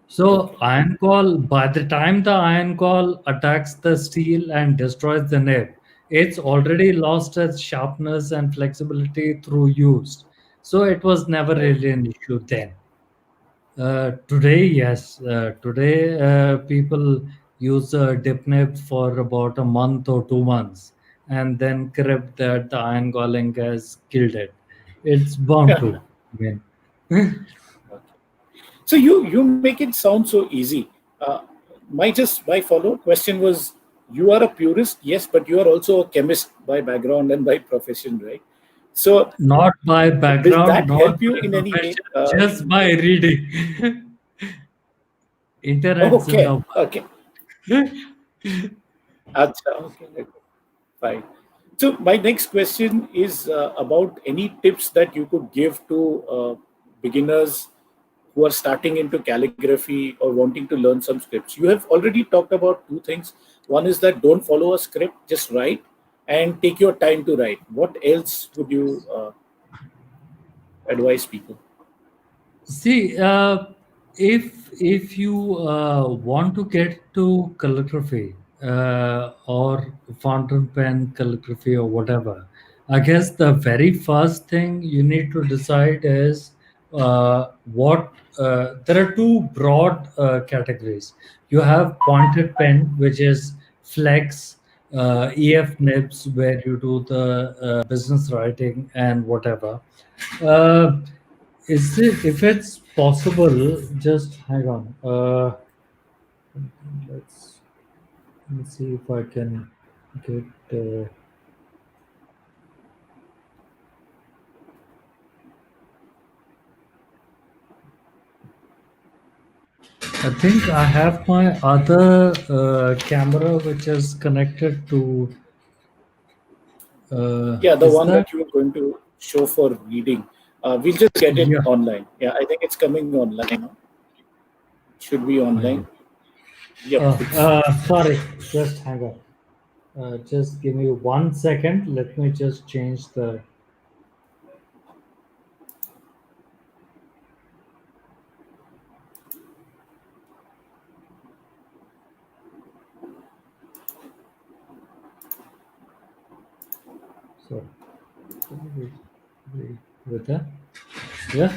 So Okay. iron gall, by the time the iron gall attacks the steel and destroys the nib, it's already lost its sharpness and flexibility through use. So it was never Right. really an issue then. Today, yes. Today, people use a dip nib for about a month or 2 months and then crib that the iron galling has killed it. It's bound to. I mean, Okay. So you make it sound so easy. Uh, my follow up question was, you are a purist, yes, but you are also a chemist by background and by profession, right? So not by does background, that not help you by in any way? profession, just by reading. Internet Okay. Zindabad. Okay. Acha, okay. Okay. Fine. So my next question is about any tips that you could give to beginners who are starting into calligraphy or wanting to learn some scripts. You have already talked about two things. One is that don't follow a script, just write and take your time to write. What else would you advise people? See, if you want to get to calligraphy or fountain pen calligraphy or whatever, I guess the very first thing you need to decide is what. There are two broad categories. You have pointed pen, which is flex, EF nibs, where you do the business writing and whatever. Uh, is it, if it's possible, just hang on. Let's let's see if I can get. I think I have my other camera which is connected to. Yeah, the Is one that? that you were going to show for reading. We'll just get it Yeah, online. Yeah, I think it's coming online now. Should be hang online. on. Yep, it's Sorry, just hang on. Just give me 1 second. Let me just change the. Sorry. With that. Yeah.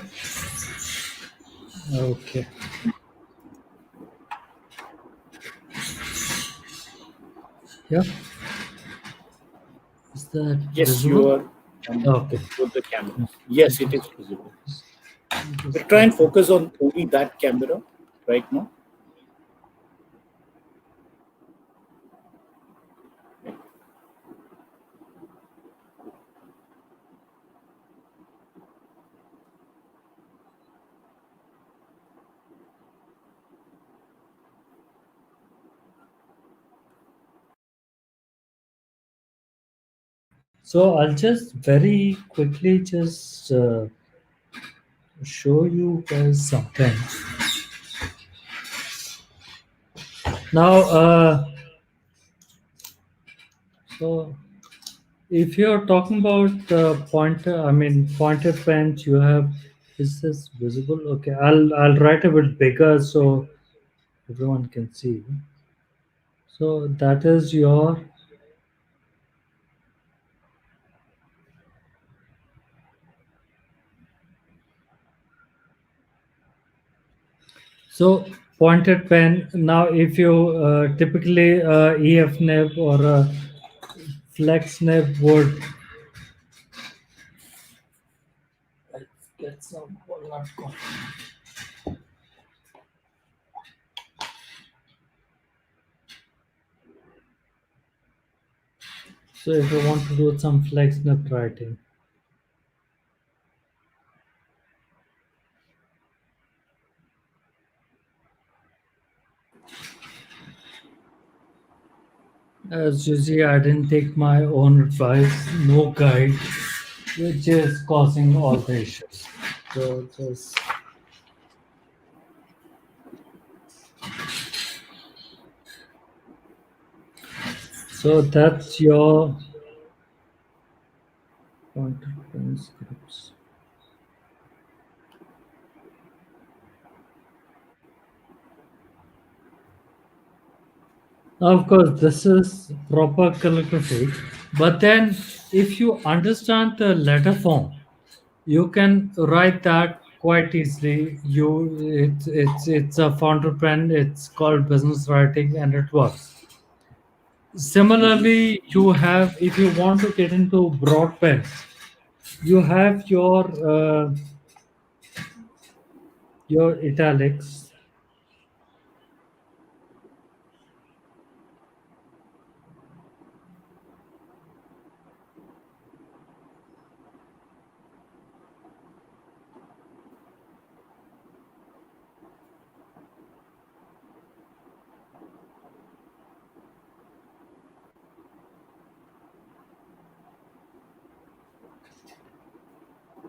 Okay. Yeah. Is that yes, you visible? are Okay. with the camera. I Yes, it is just, visible. I We'll just try got and to. focus on only that camera right now. So I'll just very quickly just show you guys something. Now, so if you're talking about pointer, I mean pointer pens, you have. Is this visible? Okay, I'll write a bit bigger so everyone can see. So that is your. So pointed pen. Now, if you typically EF nib or flex nib would. Let's get some walnut coffee. So if you want to do some flex nib writing. As you see, I didn't take my own advice, no guide, which is causing all the issues. So just so that's your pointer pen scripts. Of course, this is proper calligraphy, but then if you understand the letter form, you can write that quite easily. It's a founder pen. It's called business writing, and it works. Mhm. Similarly, you have if you want to get into broad pens, you have your italics.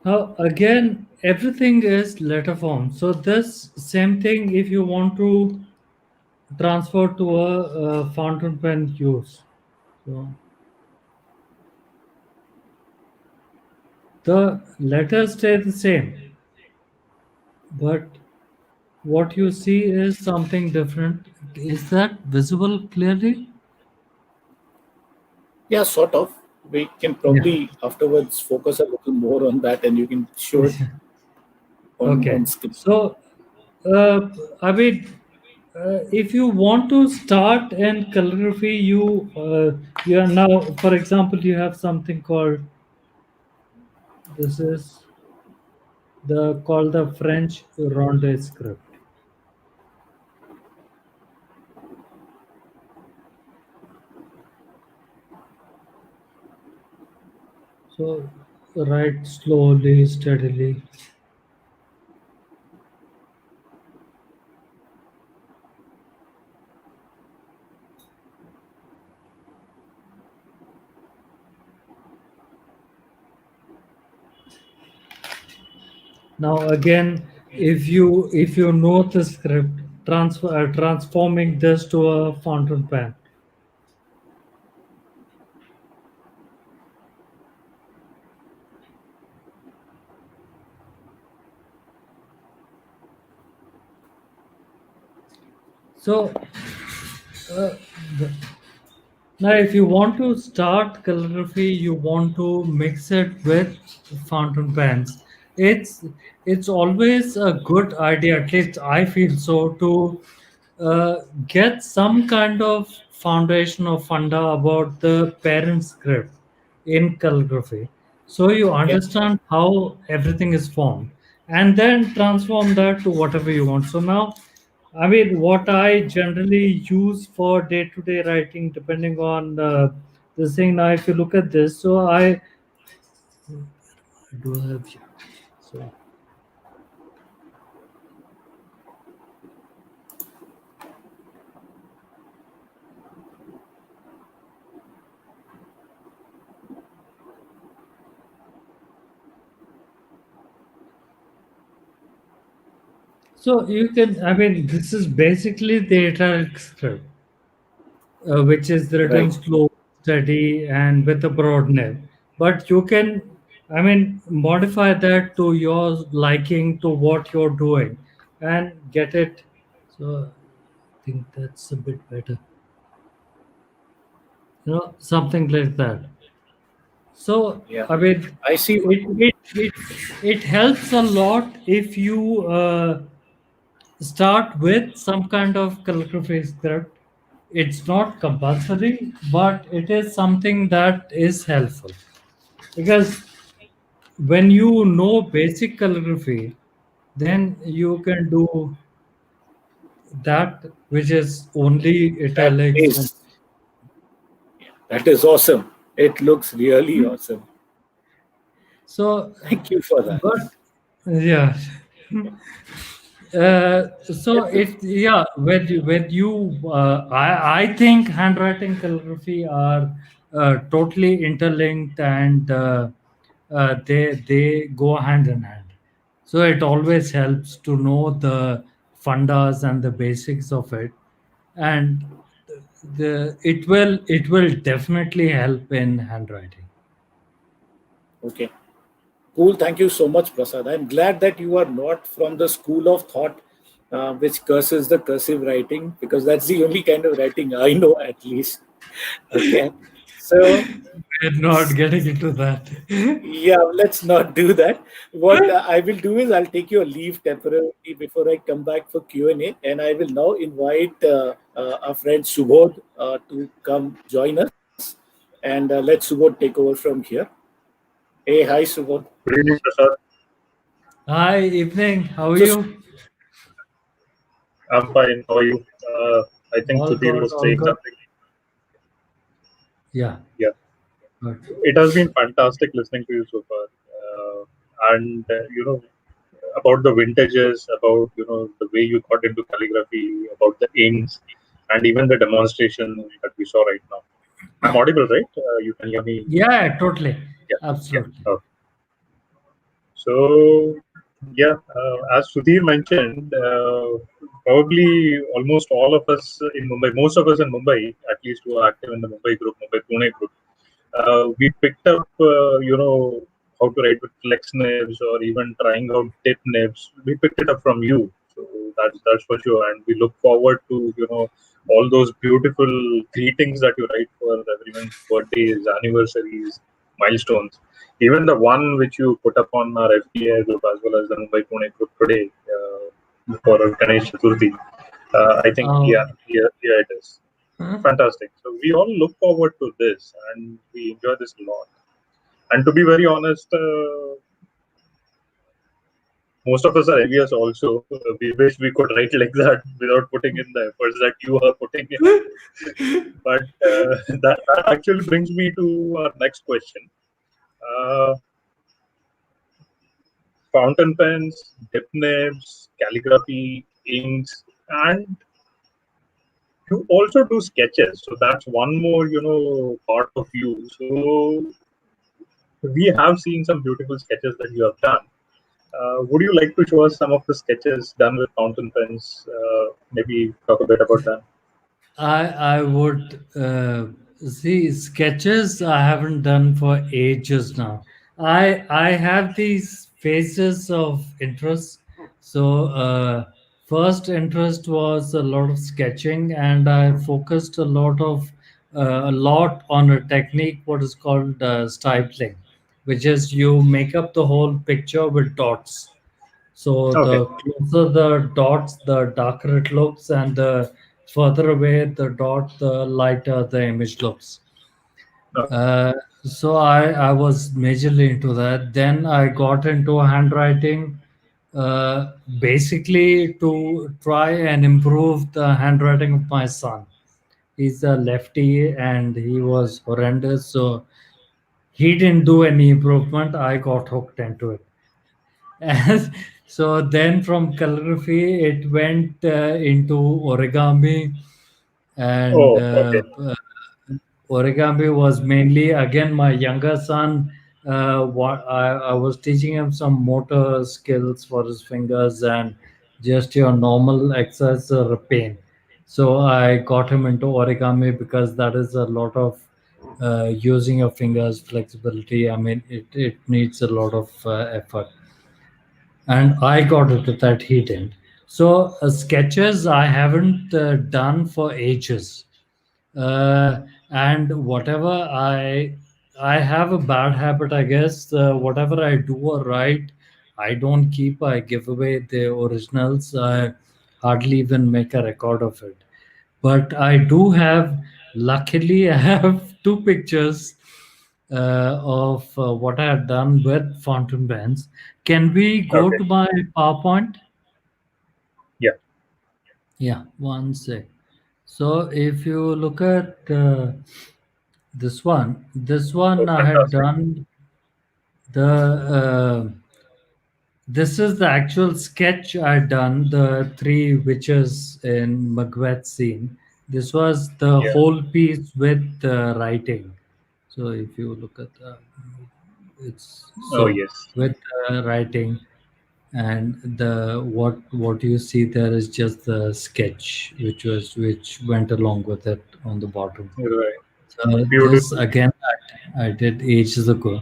Now again, everything is letter form. So this same thing if you want to transfer to a fountain pen use. So the letters stay the same, but what you see is something different. Is that visible clearly? Yeah, sort of. We can Yeah. probably afterwards focus a little more on that, and you can show it on Okay. screen. So, I mean, if you want to start in calligraphy, you are now, for example, you have something called this is the called the French Ronde script. So, write slowly, steadily. Now again, if you know the script, transforming this to a fountain pen. So uh, the- now, if you want to start calligraphy, you want to mix it with fountain pens. It's it's always a good idea, at least I feel so, to uh, get some kind of foundation or funda about the parent script in calligraphy, so you Yeah. understand how everything is formed, and then transform that to whatever you want. So now, I mean, what I generally use for day-to-day writing, depending on this thing. Now, if you look at this, so I do have here. So So you can, I mean, this is basically the italic script, which is written Right. slow, steady, and with a broad nib. But you can, I mean, modify that to your liking, to what you're doing, and get it. So I think that's a bit better. Something like that. So Yeah. I mean, I see. it helps a lot if you start with some kind of calligraphy script. It's not compulsory, but it is something that is helpful because when you know basic calligraphy, then you can do that which is only That italics. And is that is awesome. It looks really awesome. so, Thank you for that. but yeah. So it yeah when you I think handwriting calligraphy are totally interlinked and they go hand in hand. So it always helps to know the fundas and the basics of it, and it will definitely help in handwriting. Okay. Cool. Thank you so much, Prasad. I'm glad that you are not from the school of thought which curses the cursive writing, because that's the only kind of writing I know, at least. Okay. So, We're not getting into that. yeah, let's not do that. What I will do is I'll take your leave temporarily before I come back for Q&A, and I will now invite our friend Subodh to come join us, and let Subodh take over from here. Hey, hi, Subodh. Good evening, Prasad. Hi, evening. How are So, you? I'm fine. How are you? I think All Sudhir good, was all saying good. something. Yeah, Yeah, good. it has been fantastic listening to you so far. And about the vintages, about the way you got into calligraphy, about the inks, and even the demonstration that we saw right now. I'm audible, right? You can hear me. Yeah, totally. Yeah, yeah. Absolutely. Okay. So, yeah, as Sudhir mentioned, probably almost all of us in Mumbai, most of us in Mumbai, at least who are active in the Mumbai group, Mumbai Pune group, we picked up, how to write with flex nibs or even trying out tip nibs. We picked it up from you, so that's for sure. And we look forward to all those beautiful greetings that you write for everyone's birthdays, anniversaries, milestones. Even the one which you put up on our FPAI group as well as the Mumbai Pune group today for Ganesh Chaturthi. I think, Oh, yeah, it is huh? fantastic. So we all look forward to this, and we enjoy this a lot. And to be very honest, most of us are envious also. We wish we could write like that without putting in the efforts that you are putting in. But that actually brings me to our next question. Uh, Fountain pens, dip nibs, calligraphy, inks, and you also do sketches. So that's one more, part of you. So we have seen some beautiful sketches that you have done. Would you like to show us some of the sketches done with fountain pens? Maybe talk a bit about that. I would see sketches I haven't done for ages now. I have these phases of interest. So first interest was a lot of sketching, and I focused a lot on a technique what is called stippling, which is you make up the whole picture with dots. So Okay. the closer the dots, the darker it looks, and the further away the dot, the lighter the image looks. Okay. Uh, so I was majorly into that. Then I got into handwriting, basically to try and improve the handwriting of my son. He's a lefty and he was horrendous. So he didn't do any improvement. I got hooked into it. And so then from calligraphy, it went into origami, and Oh, okay. origami was mainly again my younger son. What I was teaching him some motor skills for his fingers, and just your normal excess pain. So I got him into origami because that is a lot of using your fingers, flexibility. I mean, it needs a lot of effort, and I got it that he didn't. So sketches I haven't done for ages, uh, and whatever I have a bad habit, I guess. Whatever I do or write, I don't keep. I give away the originals. I hardly even make a record of it. But I do have. Luckily, I have two pictures of what I have done with fountain pens. Can we go Okay. to my PowerPoint? Yeah. Yeah, one sec. So if you look at this one Oh, I had fantastic. done the this is the actual sketch I done the three witches in Macbeth scene. This was the Yeah. whole piece with writing. So if you look at it's Oh, so yes. with writing, and the what you see there is just the sketch which went along with it on the bottom. Right. So this Beautiful. again I did ages ago,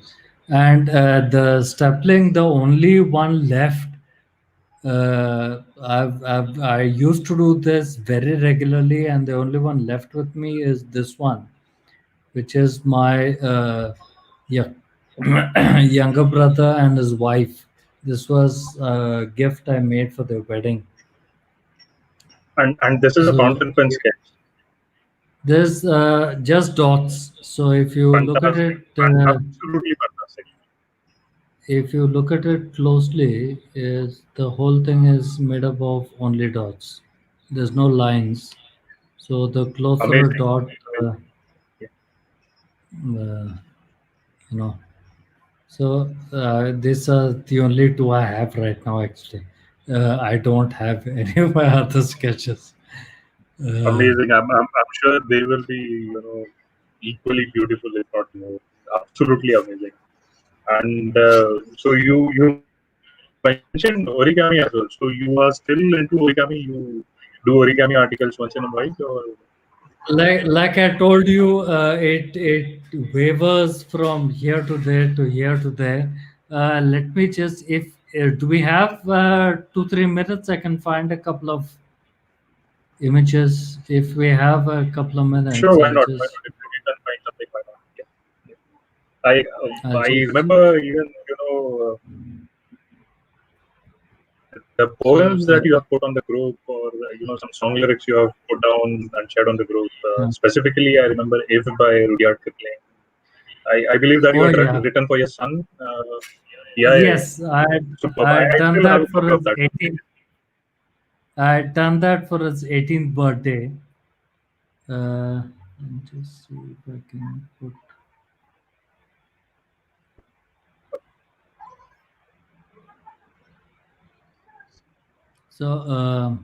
and the stapling, the only one left. I used to do this very regularly, and the only one left with me is this one, which is my yeah, younger brother and his wife. This was a gift I made for their wedding. And this is a So fountain pen sketch. there's just dots. So if you look at Fantastic. it, Absolutely fantastic. if you look at it closely, is the whole thing is made up of only dots. There's no lines. So the closer a Amazing. dot, Amazing. Yeah. you know. So these are the only two I have right now. Actually, I don't have any of my other sketches. Uh, Amazing. I'm sure they will be, equally beautiful, if not more. Absolutely amazing. And so you mentioned origami as well. So you are still into origami. You do origami articles once in a while, or like I told you, it wavers from here to there to here to there. Let me just if do we have 2 3 minutes? I can find a couple of images. If we have a couple of sure, minutes, why not? Why not? If we can find something, why not? Yeah. Yeah. I'll I just remember even the so poems that you have put on the group, or some song lyrics you have put down and shared on the group. Specifically, I remember "If" by Rudyard Kipling. I believe that you oh had yeah. written for your son. Yeah, yeah, yeah. Yes, Superb. I I, had I done still have that a for copy of his that. 18th. I had done that for his 18th birthday. Let me just see if I can put. So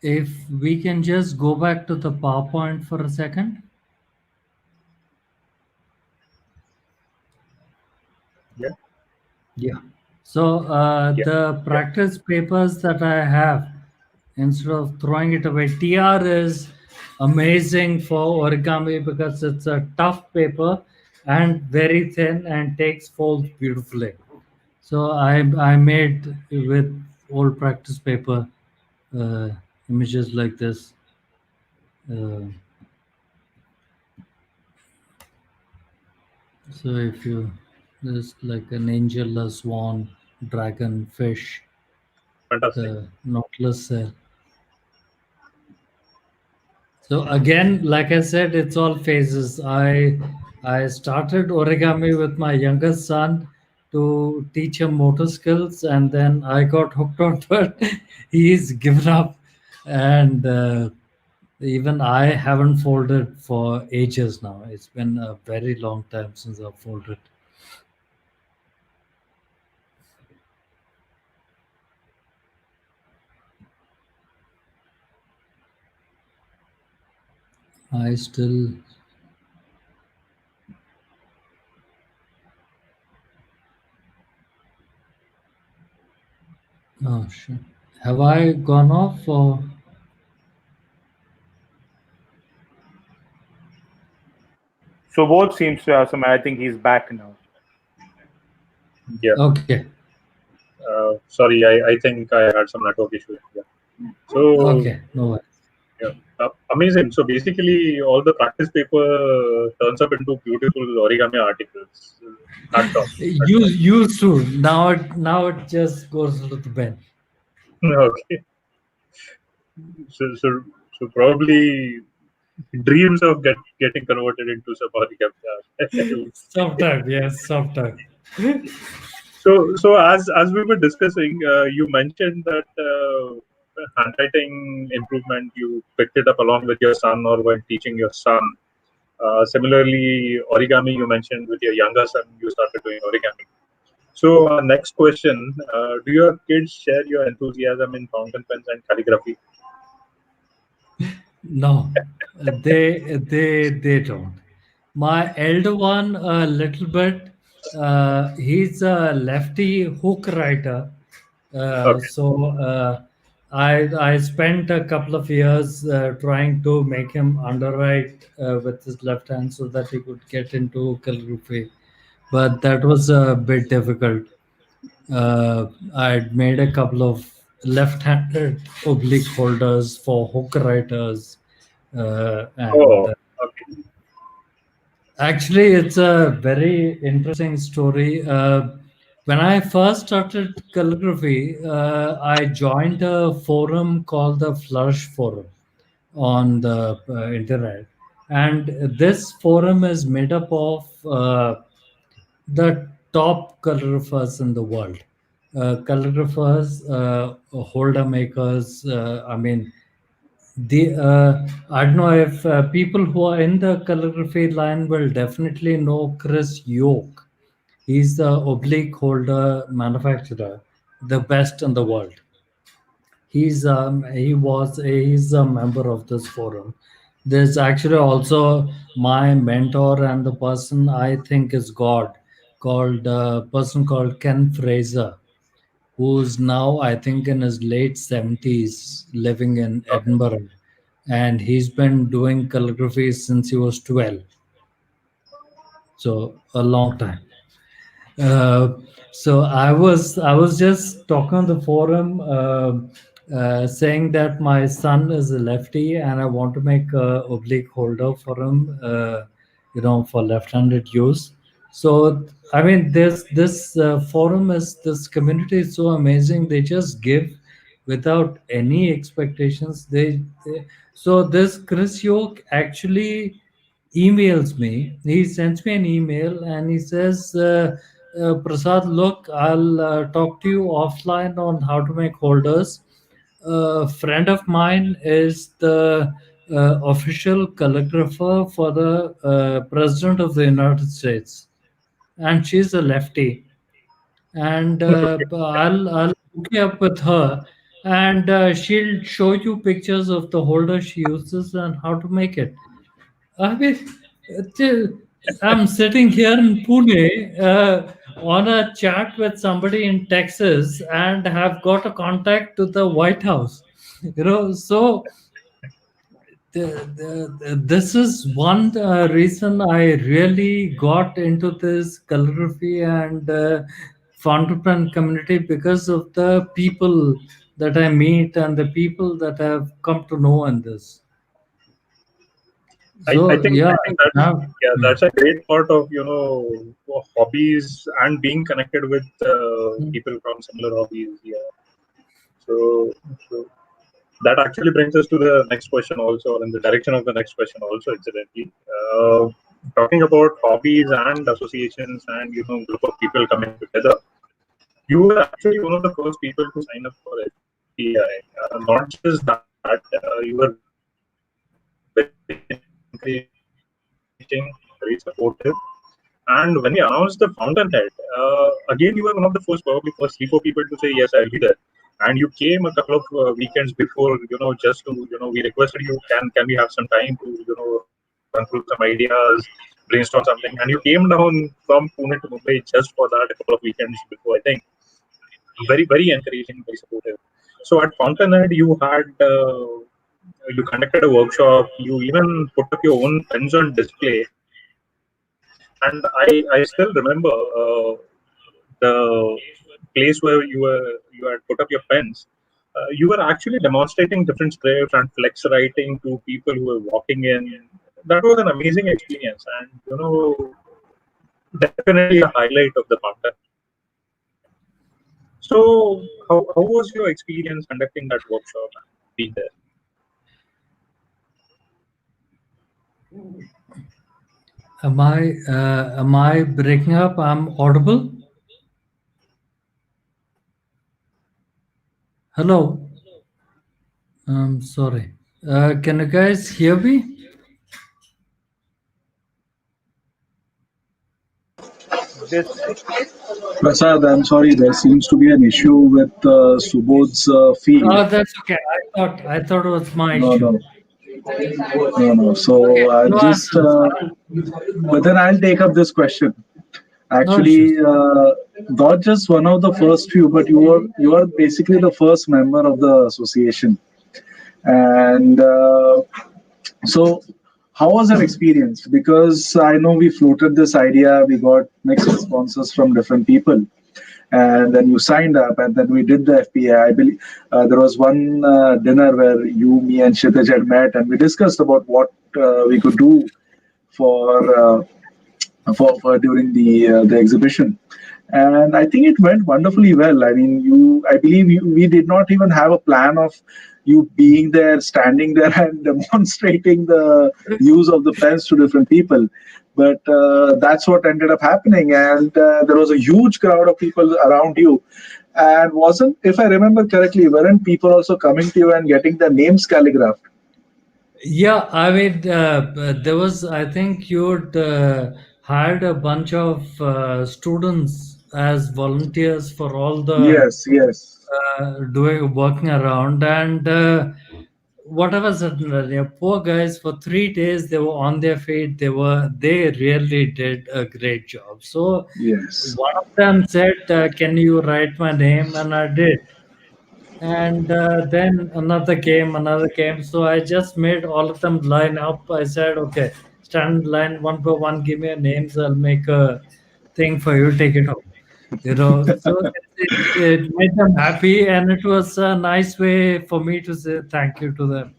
if we can just go back to the PowerPoint for a second. Yeah, Yeah. So yeah, the yeah. practice papers that I have, instead of throwing it away, TR is amazing for origami because it's a tough paper and very thin and takes folds beautifully. So I made with old practice paper uh, images like this. Uh, so if you there's like an angel, a swan, dragon, fish, Fantastic. the nautilus cell. So again, like I said, it's all phases. I started origami with my youngest son to teach him motor skills, and then I got hooked onto it. He's given up, and even I haven't folded for ages now. It's been a very long time since I've folded. I still Oh shit. Have I gone off or? So both seems to have some. I think he's back now. Yeah. Okay. Sorry, I think I had some network issues. Yeah. So, Okay. No worries. yeah, amazing. So basically, all the practice paper turns up into beautiful origami articles. Hats off. Hats off. Used to. Now it just goes to the bin. Okay. So probably dreams of getting converted into some origami. Sometime, yes, sometime. So as we were discussing, you mentioned that handwriting improvement you picked it up along with your son or when teaching your son. Similarly, origami you mentioned with your younger son, you started doing origami. So next question: do your kids share your enthusiasm in fountain pens and calligraphy? No, they don't. My elder one a little bit. He's a lefty hook writer. Okay. So I spent a couple of years trying to make him underwrite with his left hand so that he could get into calligraphy, but that was a bit difficult. I'd made a couple of left-handed oblique holders for hook writers, and Oh, okay. actually, it's a very interesting story. When I first started calligraphy, I joined a forum called the Flourish Forum on the internet, and this forum is made up of the top calligraphers in the world. Calligraphers, holder makers. I mean, I don't know if people who are in the calligraphy line will definitely know Chris Yoke. He's the oblique holder manufacturer, the best in the world. He's a member of this forum. There's actually also my mentor and the person I think is God, called person called Ken Fraser, who's now I think in his late 70s, living in Okay. Edinburgh, and he's been doing calligraphy since he was 12, so a long time. Uh, so I was just talking on the forum, saying that my son is a lefty and I want to make a oblique holder for him, for left-handed use. So I mean, this forum is this community is so amazing. They just give without any expectations. So this Chris Yoke actually emails me. He sends me an email and he says, Prasad, look, I'll talk to you offline on how to make holders. A friend of mine is the official calligrapher for the President of the United States, and she's a lefty. And I'll hook you up with her, and she'll show you pictures of the holder she uses and how to make it. I mean, till- I'm sitting here in Pune on a chat with somebody in Texas and have got a contact to the White House. So this is one reason I really got into this calligraphy and fountain pen community, because of the people that I meet and the people that have come to know in this. I So think yeah, that's now. yeah, that's a great part of hobbies and being connected with people from similar hobbies. Yeah. So that actually brings us to the next question also, or in the direction of the next question also, incidentally. Talking about hobbies and associations and group of people coming together. You were actually one of the first people to sign up for FPAI. Not just that, you were very encouraging, very supportive. And when we announced the Fountainhead, again, you were one of the probably first 3-4 people to say, yes, I'll be there. And you came a couple of weekends before, just to, we requested you, can we have some time to, run through some ideas, brainstorm something. And you came down from Pune to Mumbai just for that a couple of weekends before, I think. very very encouraging, very supportive. So at Fountainhead, you conducted a workshop. You even put up your own pens on display, and I still remember the place where you had put up your pens. You were actually demonstrating different scripts and flex writing to people who were walking in. That was an amazing experience, and definitely a highlight of the content. So, how was your experience conducting that workshop and being there? Am I breaking up? I'm audible. Hello. I'm sorry. Can you guys hear me? This Prasad, I'm sorry, there seems to be an issue with Subodh's feed. Oh, that's okay. I thought it was my No, issue. no, no, no. Okay, So no just, answers. but then I'll take up this question. No issues. Actually, not just one of the first few, but you are basically the first member of the association. And so, how was that experience? Because I know we floated this idea, we got mixed responses from different people, and then you signed up, and then we did the FPA. I believe there was one dinner where you, me, and Kshitij had met, and we discussed about what we could do for for during the exhibition. And I think it went wonderfully well. I mean, I believe we did not even have a plan of you being there, standing there, and demonstrating the use of the pens to different people. But that's what ended up happening, and there was a huge crowd of people around you. And wasn't, if I remember correctly, weren't people also coming to you and getting their names calligraphed? Yeah, I mean, there was, I think you'd hired a bunch of students as volunteers for all the Yes, yes, doing working around, and whatever poor guys for 3 days they were on their feet. They really did a great job. So yes. one of them said, "Can you write my name?" And I did. And then another came. So I just made all of them line up. I said, okay, stand line one by one, give me your names. I'll make a thing for you, take it home. So it made them happy, and it was a nice way for me to say thank you to them,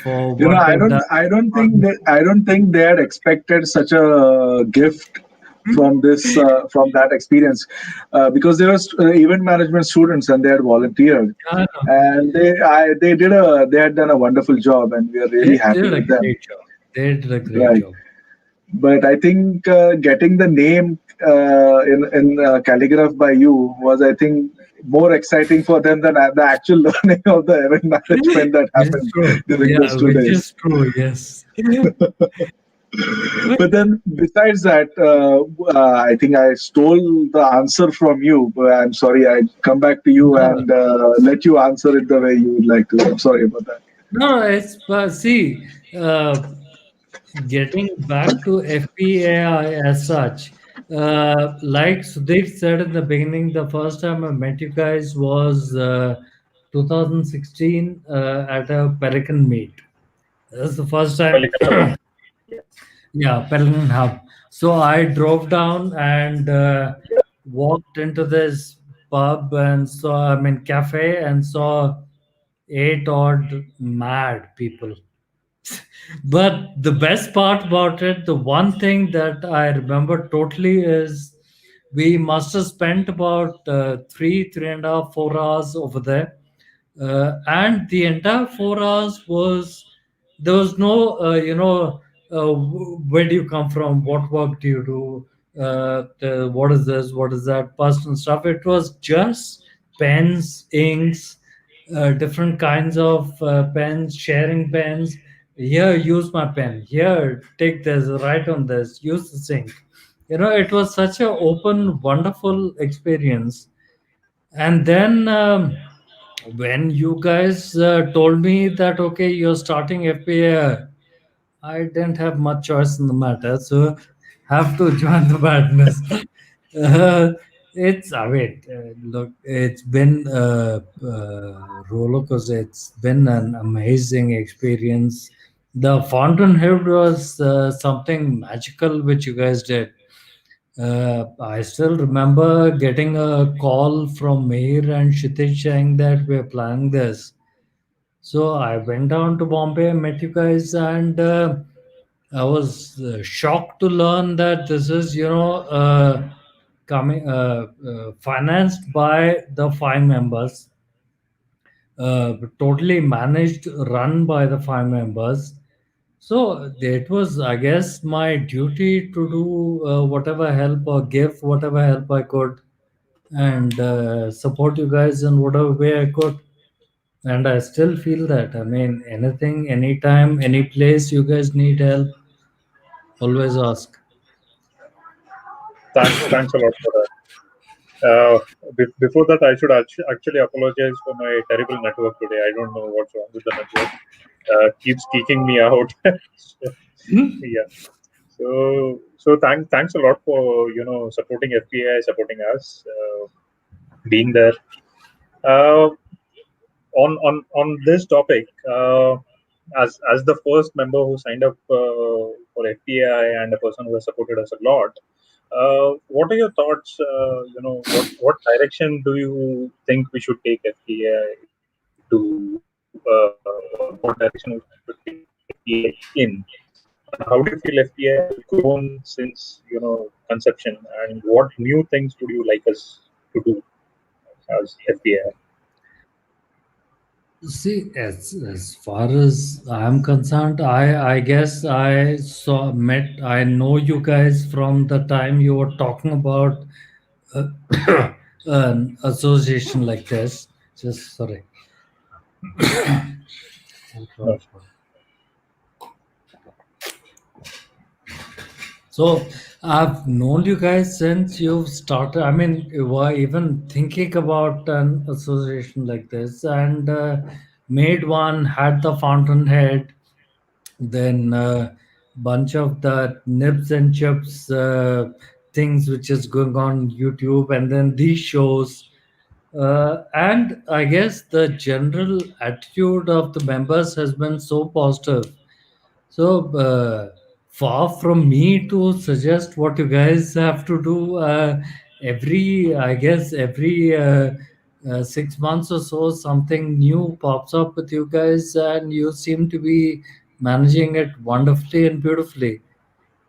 for You know, what they've done. I don't think they had expected such a gift from this from that experience, because there was event management students and they had volunteered, I know. and they had done a wonderful job, and we are They really happy did a with them. great job. They did a great Right. job. But I think getting the name in calligraph by you was, I think, more exciting for them than the actual learning of the event management that Which is happened true. during Yeah, those two which is days. true. Yes. But then, besides that, I think I stole the answer from you. But I'm sorry. I come back to you No, and let you answer it the way you would like to. I'm sorry about that. no, it's see, getting back to FPAI as such, like Sudeep said in the beginning, the first time I met you guys was 2016 at a Pelican meet. That's the first time. Pelican Hub. Yeah, Pelican Hub. So I drove down and walked into this pub and saw, I mean, cafe, and saw eight odd mad people. But the best part about it, the one thing that I remember totally is we must have spent about 3.5, 4 hours over there. And the entire 4 hours was, there was no, where do you come from? What work do you do? What is this? What is that? Personal stuff. It was just pens, inks, different kinds of pens, sharing pens. Here, use my pen. Here, take this, write on this, use this ink. It was such an open, wonderful experience. And then when you guys told me that, okay, you're starting FPA, I didn't have much choice in the matter, so have to join the madness. uh, I mean, look, it's been a roller coaster. It's been an amazing experience. The fountainhead was something magical which you guys did. I still remember getting a call from Meher and Kshitij saying that we're planning this. So I went down to Bombay, met you guys, and I was shocked to learn that this is, coming financed by the five members, totally managed, run by the five members. So it was, I guess, my duty to do whatever help or give whatever help I could, and support you guys in whatever way I could. And I still feel that. I mean, anything, anytime, any place you guys need help, always ask. Thanks a lot for that. Before that, I should actually apologize for my terrible network today. I don't know what's wrong with the network. Keeps kicking me out. So, yeah. So thanks a lot for supporting FPAI, supporting us, being there. Uh, on this topic, as the first member who signed up for FPAI and a person who has supported us a lot, what are your thoughts? What direction do you think we should take FPAI to, or what direction we should take FPAI in? How do you feel FPAI has grown since conception, and what new things would you like us to do as FPAI? See, as far as I'm concerned, I guess I know you guys from the time you were talking about uh, an association like this. Just sorry. No. So I've known you guys since you've started. I mean, you were even thinking about an association like this, and made one, had the fountainhead, then bunch of the nibs and chips things which is going on YouTube, and then these shows. And I guess the general attitude of the members has been so positive. So far from me to suggest what you guys have to do. I guess every 6 months or so, something new pops up with you guys, and you seem to be managing it wonderfully and beautifully.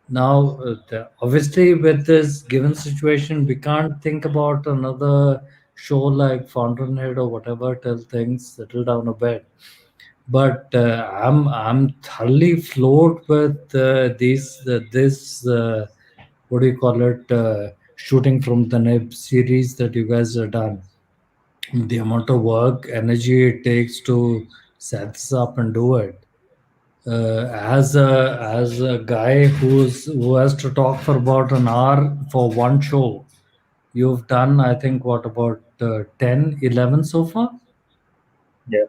Now, obviously, with this given situation, we can't think about another show like Fountainhead or whatever till things settle down a bit. But I'm thoroughly floored with these this what do you call it, shooting from the nib series that you guys have done. The amount of work, energy it takes to set this up and do it. As a guy who has to talk for about an hour for one show, you've done, I think, what, about 10, 11 so far? Yeah.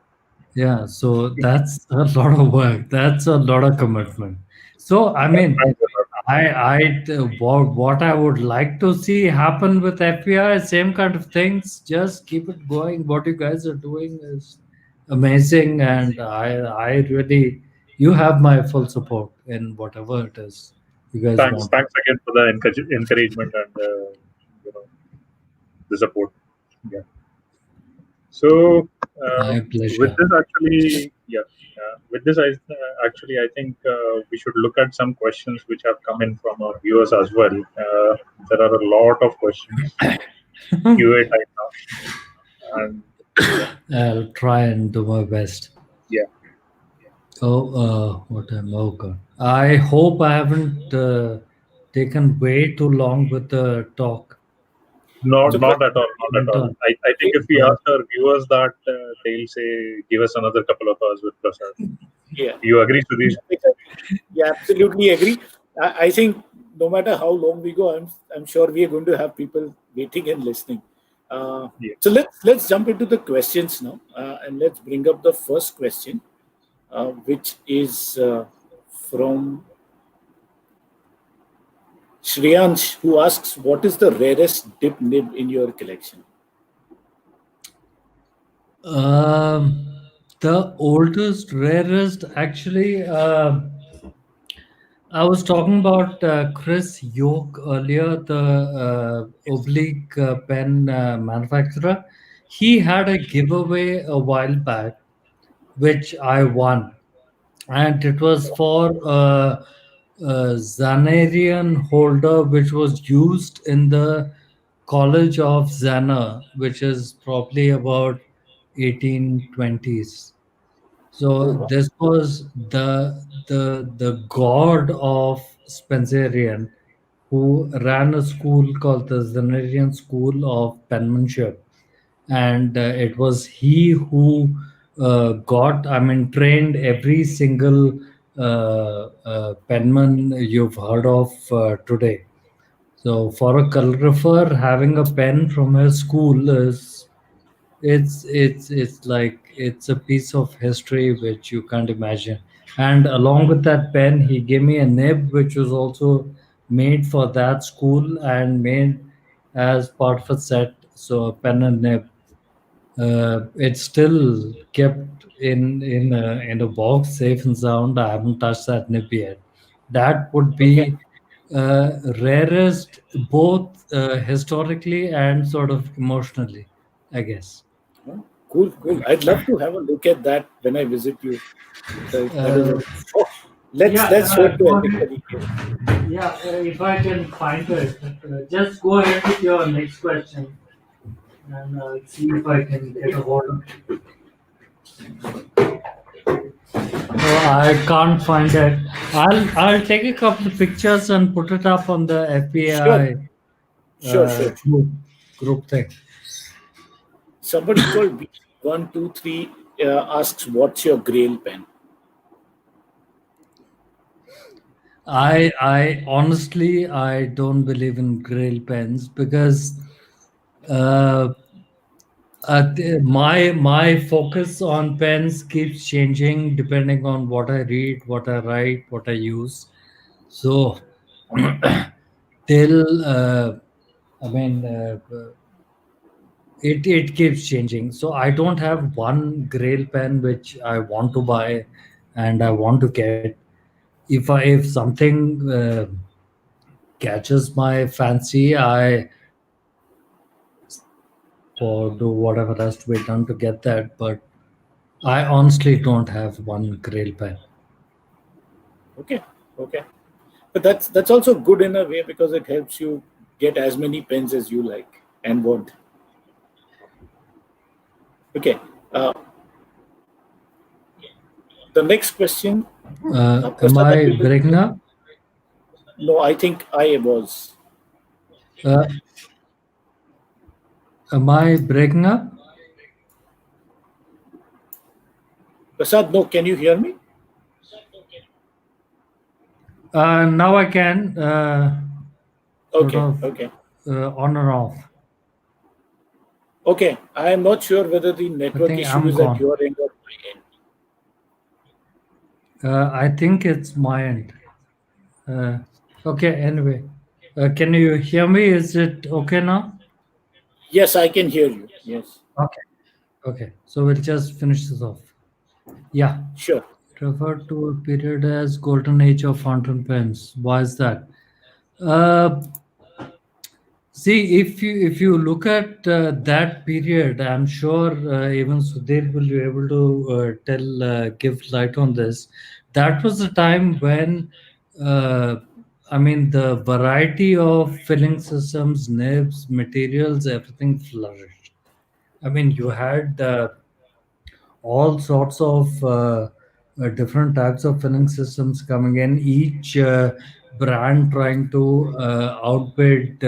Yeah, so that's a lot of work. That's a lot of commitment. So, I mean, Thanks a lot. what I would like to see happen with FPI, same kind of things. Just keep it going. What you guys are doing is amazing, and I really, you have my full support in whatever it is you guys want. Thanks again for the encouragement and the support. Yeah. So My with pleasure. this, actually, yeah, with this, I think we should look at some questions which have come in from our viewers as well. There are a lot of questions. QA time now, and I'll try and do my best. yeah, Oh, what am oh God. I hope I haven't taken way too long with the talk. So, not at all, not at Went all. on. I think if we Uh, ask our viewers that, they'll say, give us another couple of hours with Prasad. yeah, You agree, Sudhir? yeah, absolutely agree. I think no matter how long we go, I'm sure we are going to have people waiting and listening. Yeah. So let's jump into the questions now, and let's bring up the first question, which is from Shreyansh, who asks, what is the rarest dip nib in your collection? The oldest, rarest, actually, I was talking about Chris Yoke earlier, the oblique pen manufacturer. He had a giveaway a while back, which I won, and it was for a Zanarian holder, which was used in the College of Zana, which is probably about 1820s. Oh, So wow. this was the god of Spencerian, who ran a school called the Zenarian School of Penmanship, and it was he who trained every single penman you've heard of today. So for a calligrapher, having a pen from his school is it's like it's a piece of history which you can't imagine. And along with that pen, he gave me a nib which was also made for that school and made as part of a set. So a pen and nib. It's still kept in a box, safe and sound. I haven't touched that nib yet. That would Okay. be rarest, both historically and sort of emotionally, I guess. Oh, cool, cool. I'd love to have a look at that when I visit you. So that is Uh, it. Oh, let's hope to Go ahead. ethically give. Yeah, if I can find it, just go ahead with your next question and see if I can get a hold of it. Oh, I can't find it. I'll take a couple of pictures and put it up on the Sure, FPAI sure. group thing. Somebody called BC123 asks, what's your Grail pen? I honestly I don't believe in grail pens because uh, my focus on pens keeps changing depending on what I read, what I write, what I use. So till I mean it keeps changing. So I don't have one grail pen which I want to buy and I want to get. If something catches my fancy, I or do whatever has to be done to get that. But I honestly don't have one grail pen. Okay, okay. But that's also good in a way because it helps you get as many pens as you like and want. Okay. The next question, Am Prasad, are I you there? breaking up? No, I think I was. Uh, am I breaking up? Prasad, no, can you hear me? Now I can sort Okay, of okay. on or off. Okay, I am not sure whether the I network think issue I'm is at gone. your end or my end. I think it's my end. Uh, okay, anyway. Can you hear me? Is it okay now? Yes, I can hear you. Yes, Okay. Okay. So we'll just finish this off. Yeah. sure. Refer to a period as golden age of fountain pens. Why is that? Uh, See, if you look at that period, I'm sure even Sudhir will be able to give light on this. That was the time when, uh, I mean, the variety of filling systems, nibs, materials, everything flourished. I mean, you had all sorts of different types of filling systems coming in, each brand trying to outbid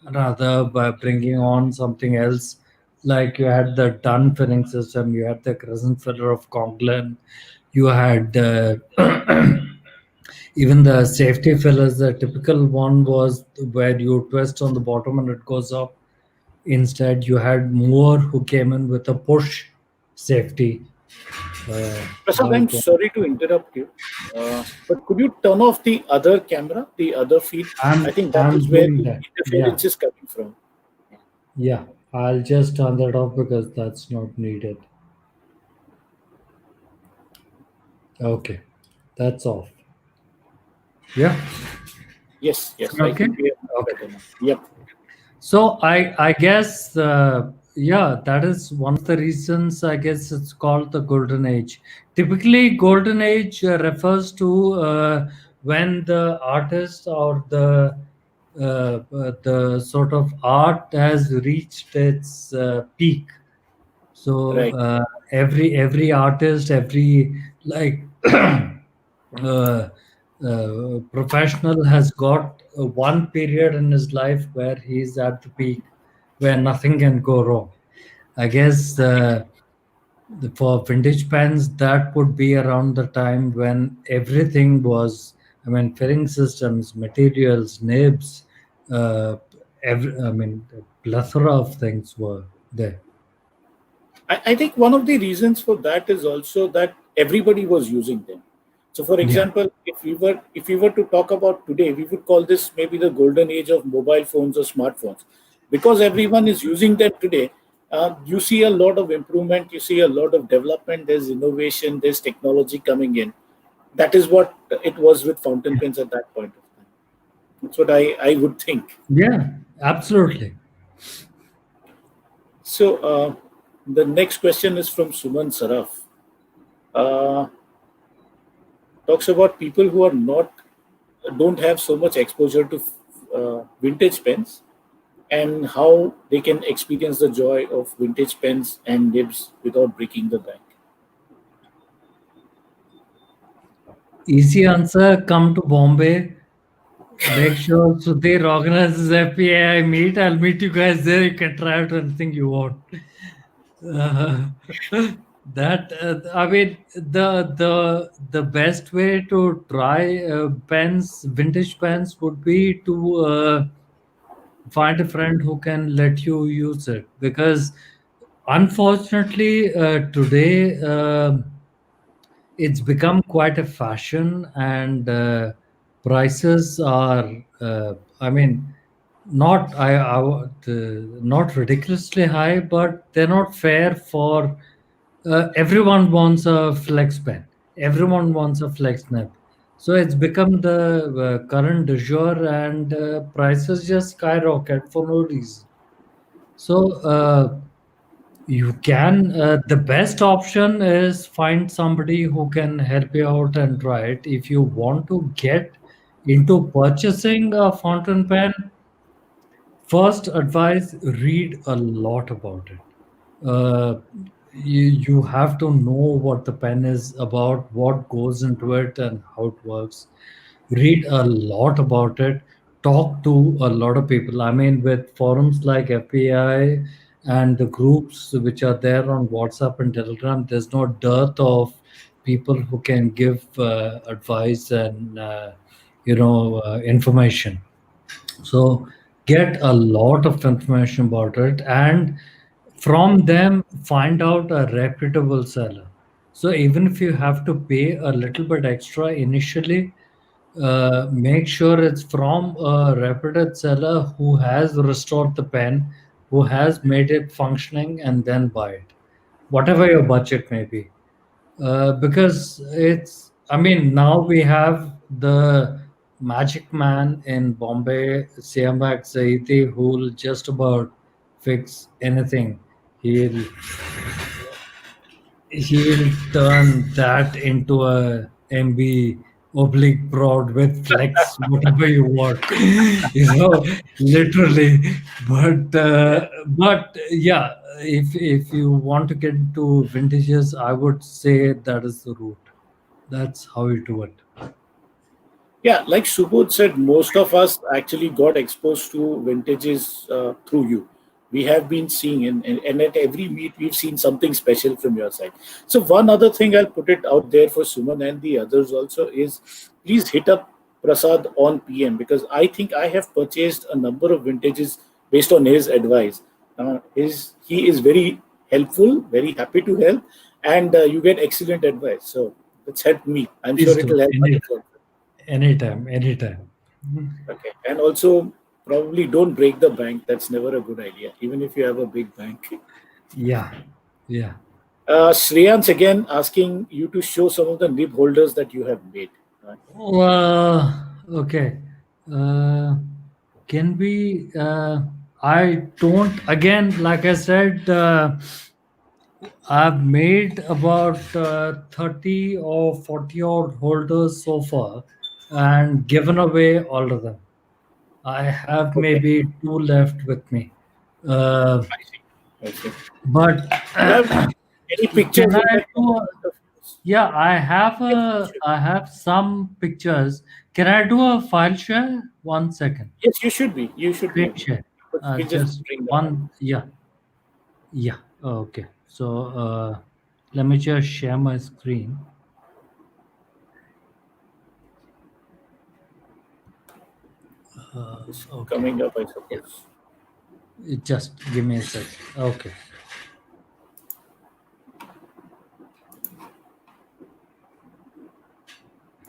another by bringing on something else. Like you had the Dunn filling system, you had the Crescent filler of Conklin, you had even the safety fillers. The typical one was where you twist on the bottom and it goes up. Instead, you had Moore who came in with a push safety. Prasad, I'm sorry to interrupt you, but could you turn off the other camera, the other feed? I think that I'm is where doing the that. Yeah, interference is coming from. yeah. I'll just turn that off because that's not needed. Okay, that's off. Yeah. Yes, Is yes, that I okay? think we are Okay. better now. Yep. So I guess yeah, that is one of the reasons I guess it's called the golden age. Typically, golden age refers to when the artist or the sort of art has reached its peak. So Right. every artist, every like uh, professional has got one period in his life where he's at the peak, where nothing can go wrong. I guess for vintage pens, that would be around the time when everything was, I mean, filling systems, materials, nibs, I mean, a plethora of things were there. I think one of the reasons for that is also that everybody was using them. So, for Yeah. example, if we were to talk about today, we would call this maybe the golden age of mobile phones or smartphones, because everyone is using them today. You see a lot of improvement, you see a lot of development. There's innovation, there's technology coming in. That is what it was with fountain pens at that point of time. That's what I would think. Yeah, absolutely. So, the next question is from Suman Saraf. Uh, Talks about people who are not don't have so much exposure to vintage pens and how they can experience the joy of vintage pens and nibs without breaking the bank. Easy answer, come to Bombay. Make sure Sudhir organizes FPAI meet. I'll meet you guys there. You can try out anything you want. Uh, that I mean, the best way to try pens, vintage pens, would be to find a friend who can let you use it. Because unfortunately, today. It's become quite a fashion, and prices are I mean, not ridiculously high, but they're not fair for everyone wants a flex pen, everyone wants a flex nib. So it's become the current du jour, and prices just skyrocket for no reason. So you can. The best option is find somebody who can help you out and try it. If you want to get into purchasing a fountain pen, first advice, read a lot about it. Uh, you have to know what the pen is about, what goes into it, and how it works. Read a lot about it. Talk to a lot of people. I mean, with forums like FPI and the groups which are there on WhatsApp and Telegram, there's no dearth of people who can give advice and information. So get a lot of information about it, and from them find out a reputable seller. So even if you have to pay a little bit extra initially, make sure it's from a reputed seller who has restored the pen, who has made it functioning, and then buy it, whatever your budget may be. Because it's, I mean, now we have the magic man in Bombay, Siamak Zaidi, who'll just about fix anything. He'll he'll turn that into a MB oblique broad with flex, whatever you want, literally. But yeah, if you want to get into vintages, I would say that is the route. That's how you do it. Yeah, like Subodh said, most of us actually got exposed to vintages through you. We have been seeing, and at every meet, we've seen something special from your side. So, one other thing I'll put it out there for Suman and the others also is please hit up Prasad on PM, because I think I have purchased a number of vintages based on his advice. He is very helpful, very happy to help, and you get excellent advice. So it's helped me. I'm Please sure it do. will help others also. Anytime, anytime. Okay, and also probably don't break the bank. That's never a good idea, even if you have a big bank. Yeah, yeah. Shreyans again asking you to show some of the nib holders that you have made. Okay. Uh, can we? I don't. Again, like I said, I've made about 30 or 40 odd holders so far and given away all of them. I have Okay, maybe two left with me. Uh, I see. I see. but You have any pictures can in I that do? document of yours? Yeah, Yes, you should. I have some pictures. Can I do a file share? 1 second. Yes, you should be. You should be Screen able to. share. But you can just Just bring them up. one. Yeah, yeah. Okay. So let me just share my screen. It's Okay. coming up, I Yeah. suppose. Just give me a sec. Okay.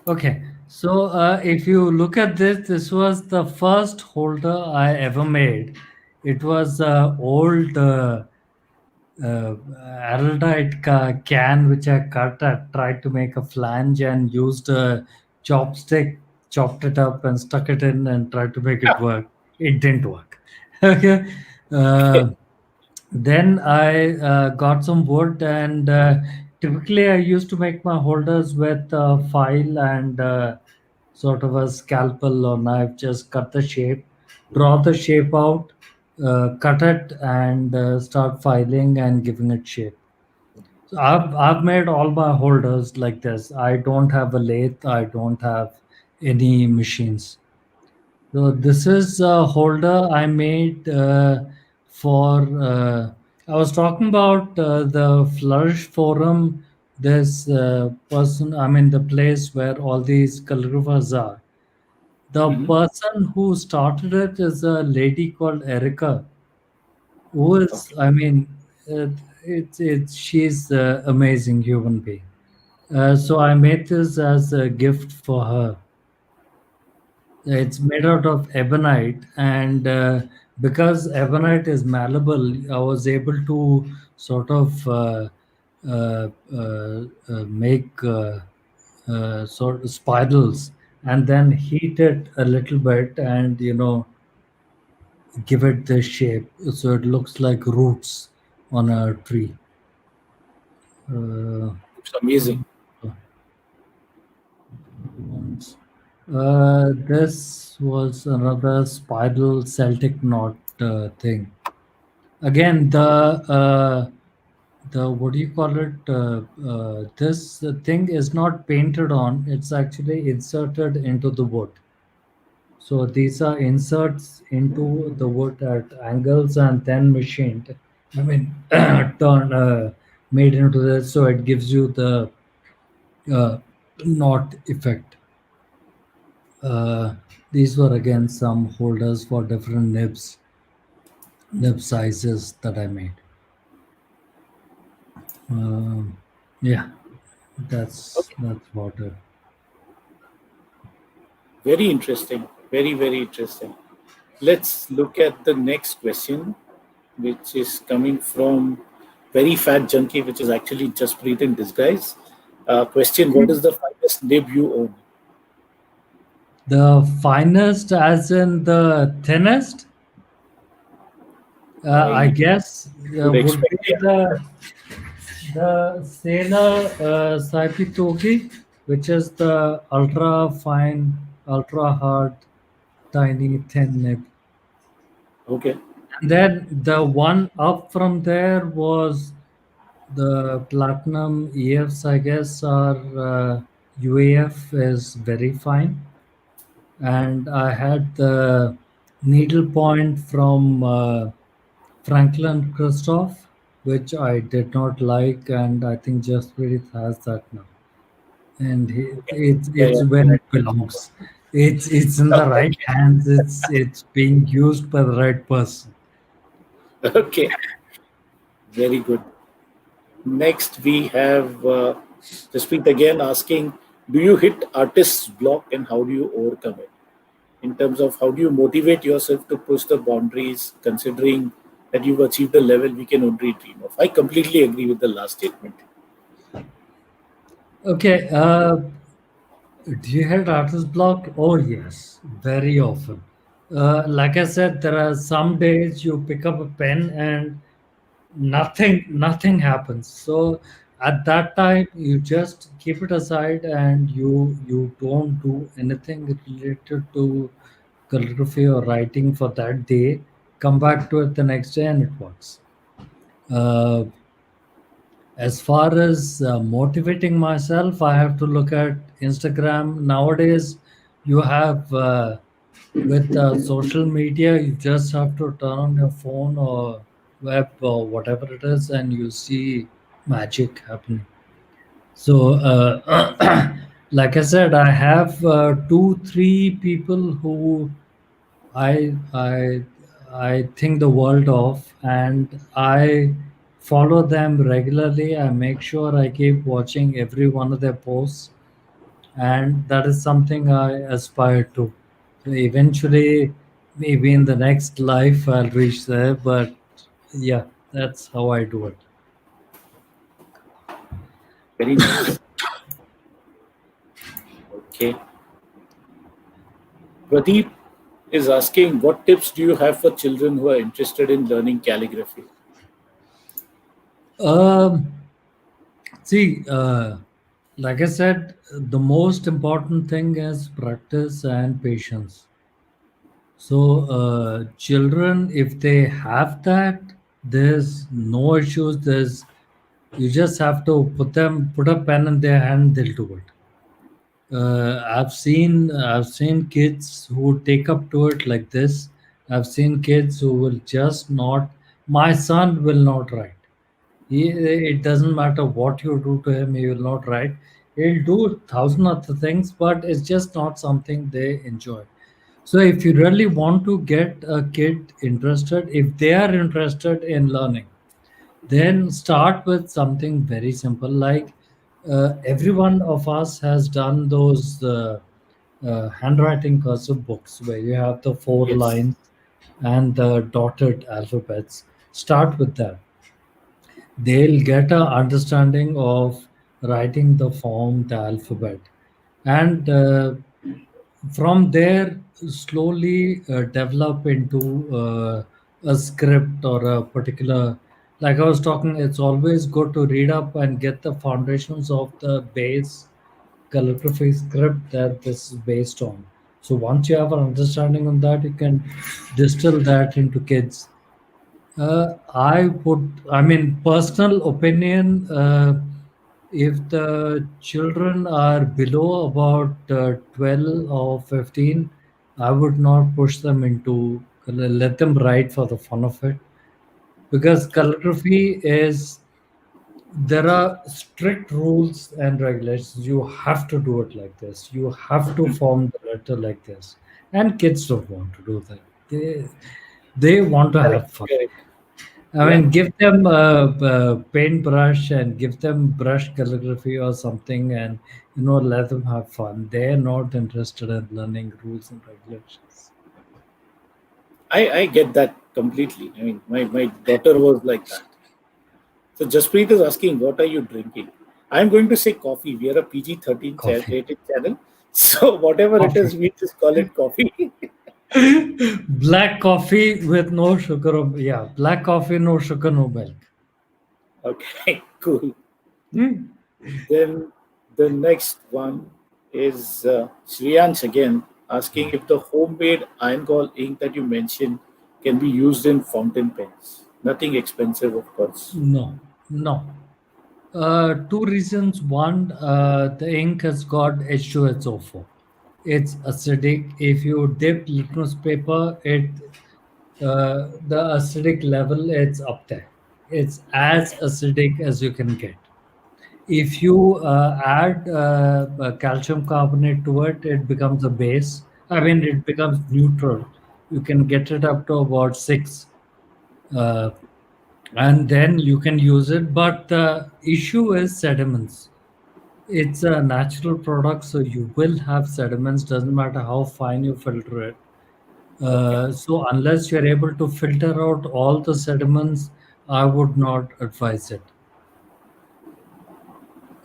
Okay. So if you look at this, this was the first holder I ever made. It was old araldite can which I cut. I tried to make a flange and used a chopstick, chopped it up and stuck it in and tried to make it Yeah. work. It didn't work. Okay. Okay. Then I got some wood, and typically I used to make my holders with a file and sort of a scalpel or knife. Just cut the shape, draw the shape out, cut it, and start filing and giving it shape. So I've made all my holders like this. I don't have a lathe. I don't have any machines. So this is a holder I made for. I was talking about the Flourish Forum. This person, I mean, the place where all these calligraphers are. The Mhm. person who started it is a lady called Erica, who is, Okay. I mean, uh, it's she's an amazing human being. So I made this as a gift for her. It's made out of ebonite, and because ebonite is malleable, I was able to sort of make sort of spirals and then heat it a little bit, and give it the shape so it looks like roots on a tree. Uh, It's amazing. this was another spiral Celtic knot thing. Again, the what do you call it? This thing is not painted on; it's actually inserted into the wood. So these are inserts into the wood at angles and then machined. I mean, turn made into this, so it gives you the uh, knot effect. Uh, these were again some holders for different nib sizes that I made. Um, yeah, Okay. that's about it. Very interesting. Very, very interesting. Let's look at the next question, which is coming from Very Fat Junkie, which is actually just Preet in disguise. Question: what is the finest nib you own? The finest, as in the thinnest, I I guess would would be expect, yeah. the Sailor Saipitogi, which is the ultra fine, ultra hard, tiny thin nib. Okay. And then the one up from there was the platinum EFs, I guess, are UAF is very fine. And I had the needle point from Franklin Christoph, which I did not like, and I think Jasprit has that now. And Okay. Yeah, it's where yeah. it belongs. It's in the right Okay. hands. It's being used by the right person. Okay. Very good. Next, we have Jaspreet again asking, do you hit artist's block and how do you overcome it? In terms of how do you motivate yourself to push the boundaries, considering that you've achieved a level we can only dream of? I completely agree with the last statement. Okay. Do you hit artist block? Oh yes, very often. Like I said, there are some days you pick up a pen and nothing happens. So at that time, you just keep it aside and you don't do anything related to calligraphy or writing for that day. Come back to it the next day and it works. Uh, as far as motivating myself, I have to look at Instagram. Nowadays, you have with social media, you just have to turn on your phone or web or whatever it is, and you see magic happening. So, like I said, I have two, three people who I I I think the world of, and I follow them regularly. I make sure I keep watching every one of their posts, and that is something I aspire to. So eventually, maybe in the next life, I'll reach there. But yeah, that's how I do it. Very nice. Okay. Pradeep is asking, what tips do you have for children who are interested in learning calligraphy? Um, See, like I said, the most important thing is practice and patience. So, children, if they have that, there's no issues. There's You just have to put a pen in their hand, they'll do it. I've seen kids who take up to it like this. I've seen kids who will just not. My son will not write. It doesn't matter what you do to him, he will not write. He'll do thousand other things, but it's just not something they enjoy. So if you really want to get a kid interested, if they are interested in learning, then start with something very simple. Like every one of us has done those handwriting cursive books where you have the four Yes. lines and the dotted alphabets. Start with that. They'll get a understanding of writing the form, the alphabet, and from there slowly develop into a script or a particular. Like I was talking, it's always good to read up and get the foundations of the base calligraphy script that this is based on. So once you have an understanding on that, you can distill that into kids. I mean, personal opinion, if the children are below about 12 or 15, I would not push them into, let them write for the fun of it. Because calligraphy is, there are strict rules and regulations. You have to do it like this. You have to form the letter like this. And kids don't want to do that. They want to Correct. have fun. Correct. I Yeah. mean, give them a paintbrush and give them brush calligraphy or something, and let them have fun. They're not interested in learning rules and regulations. I get that completely. I mean, my daughter was like that. So Jaspreet is asking, what are you drinking? I'm going to say coffee. We are a PG-13 Coffee, rated channel. So whatever it is, coffee, we just call it coffee. black coffee with no sugar. Yeah, black coffee, no sugar, no milk. Okay, cool. Hmm. Then the next one is Shriyansh again asking if the homemade iron gall ink that you mentioned can be used in fountain pens. Nothing expensive, of course. No, no. Two reasons. One, the ink has got H2SO4. It's acidic. If you dip litmus paper, the acidic level it's up there. It's as acidic as you can get. If you add calcium carbonate to it, it becomes a base. I mean, it becomes neutral. You can get it up to about 6. Uh, and then you can use it. But the issue is sediments. It's a natural product, so you will have sediments. Doesn't matter how fine you filter it. Okay. So unless you're able to filter out all the sediments, I would not advise it.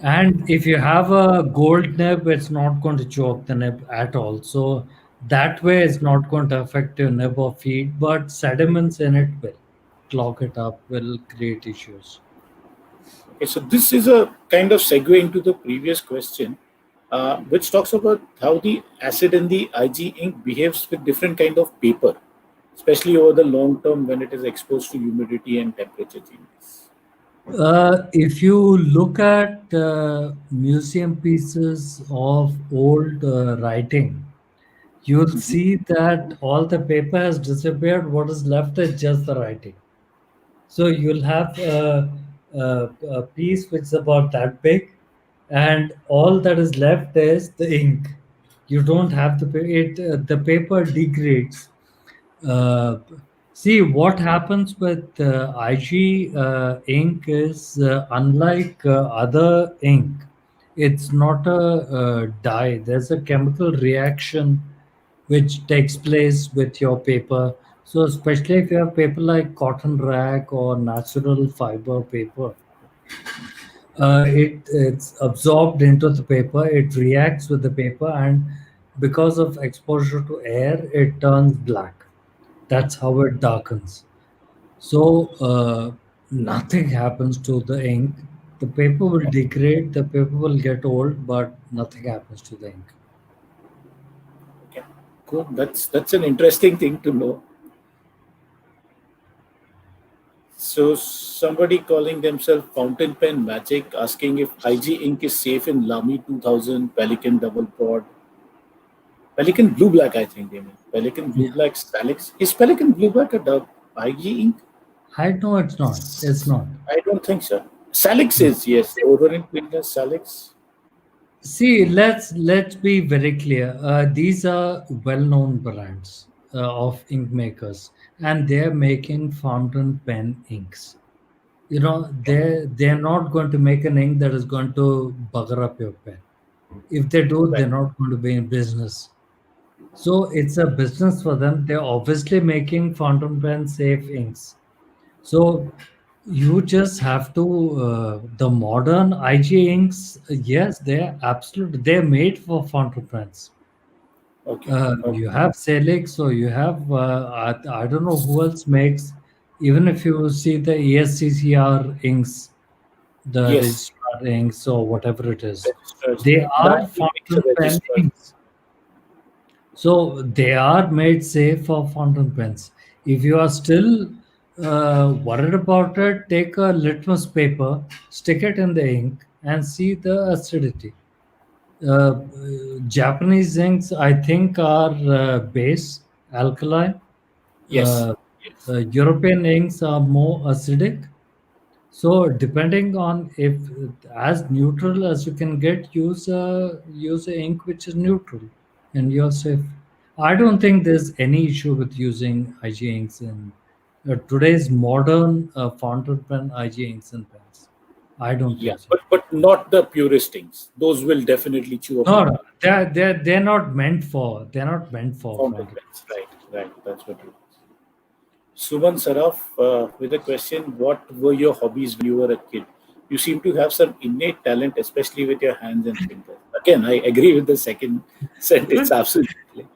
And if you have a gold nib, it's not going to choke the nib at all. So that way, it's not going to affect your nib or feed, but sediments in it will clog it up, will create issues. Okay, so this is a kind of segue into the previous question, which talks about how the acid in the IG ink behaves with different kind of paper, especially over the long term when it is exposed to humidity and temperature changes. If you look at museum pieces of old writing, you'll Mhm. see that all the paper has disappeared. What is left is just the writing. So you'll have a piece which is about that big, and all that is left is the ink. You don't have the paper degrades. Uh, See what happens with IG ink is unlike other ink. It's not a dye. There's a chemical reaction which takes place with your paper. So especially if you have paper like cotton rag or natural fiber paper, it's absorbed into the paper. It reacts with the paper, and because of exposure to air, it turns black. That's how it darkens. So nothing happens to the ink. The paper will degrade, the paper will get old, but nothing happens to the ink. Okay, cool. That's an interesting thing to know. So somebody calling themselves Fountain Pen Magic asking if IG ink is safe in Lamy 2000, Pelican Double Broad, Pelican Blue Black. I think they mean Pelican Blue Yeah. Black Salix. Is Pelican Blue Black a IG ink? I know it's not. It's not. I don't think so. Salix No. is, yes. Overint Witness Salix. See, let's be very clear. These are well-known brands of ink makers, and they're making fountain pen inks. They're not going to make an ink that is going to bugger up your pen. If they do, Right. they're not going to be in business. So it's a business for them. They're obviously making fountain pen safe inks. So you just have to the modern IG inks. Yes, they're made for fountain pens. Okay. Okay. You have Celix, or you have I don't know who else makes. Even if you see the ESCCR inks, the Yes. registrar inks or whatever it is, Registers. they are Brand makes a fountain pen register. inks. So they are made safe for fountain pens. If you are still worried about it, take a litmus paper, stick it in the ink, and see the acidity. Japanese inks, I think, are base, alkaline. Yes. Uh, Yes. European inks are more acidic. So depending on if as neutral as you can get, use a ink which is neutral, and you're safe. I don't think there's any issue with using IG inks in today's modern fountain pen IG inks and pens. I don't Yeah. think so. But not the purest things. Those will definitely chew up No, your no, they're not meant for fountain fountain pens. pens. Right. Right. That's what it is. Suman Saraf with a question: what were your hobbies when you were a kid? You seem to have some innate talent, especially with your hands and fingers. Again, I agree with the second sentence absolutely.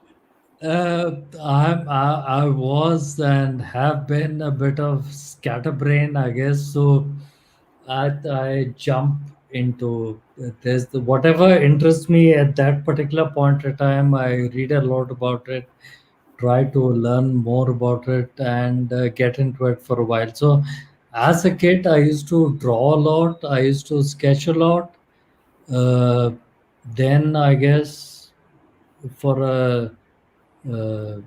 I was and have been a bit of scatterbrain, I guess. So I jump into this. Whatever interests me at that particular point in time, I read a lot about it, try to learn more about it, and get into it for a while. So as a kid, I used to draw a lot. I used to sketch a lot. Uh, then I guess for a uh,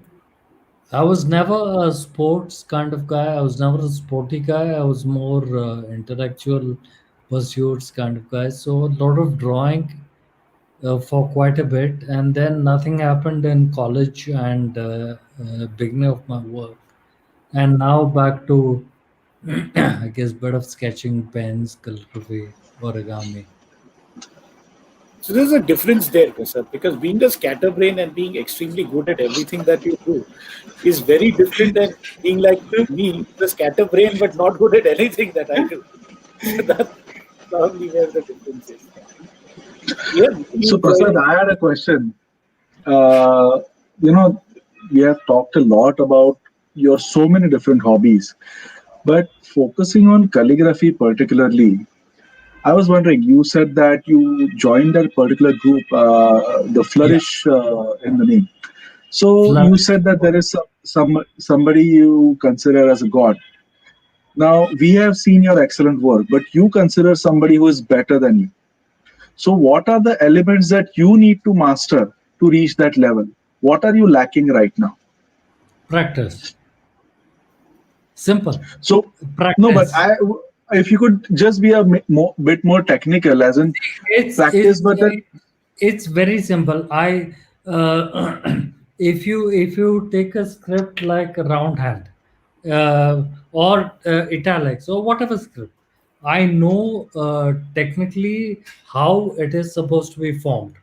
I was never a sports kind of guy. I was never a sporty guy. I was more intellectual pursuits kind of guy. So a lot of drawing for quite a bit, and then nothing happened in college and beginning of my work, and now back to I guess bit of sketching, pens, calligraphy, origami. So there's a difference there, Prasad, because being a scatterbrain and being extremely good at everything that you do is very different than being like me, the scatterbrain, but not good at anything that I do. So that's probably where the difference is. Yeah, really So, enjoyed Prasad, it. I had a question. Uh, you know, we have talked a lot about your so many different hobbies, but focusing on calligraphy particularly, I was wondering. You said that you joined that particular group, the Yeah, Flourish in the name. So you flourish. said that there is somebody you consider as a god. Now we have seen your excellent work, but you consider somebody who is better than you. So what are the elements that you need to master to reach that level? What are you lacking right now? Practice. Simple. So no, but Practice. if you could just be a bit more technical, as in It's practice, it's but then it's very simple. I if you take a script like round hand or italics or whatever script, I know technically how it is supposed to be formed.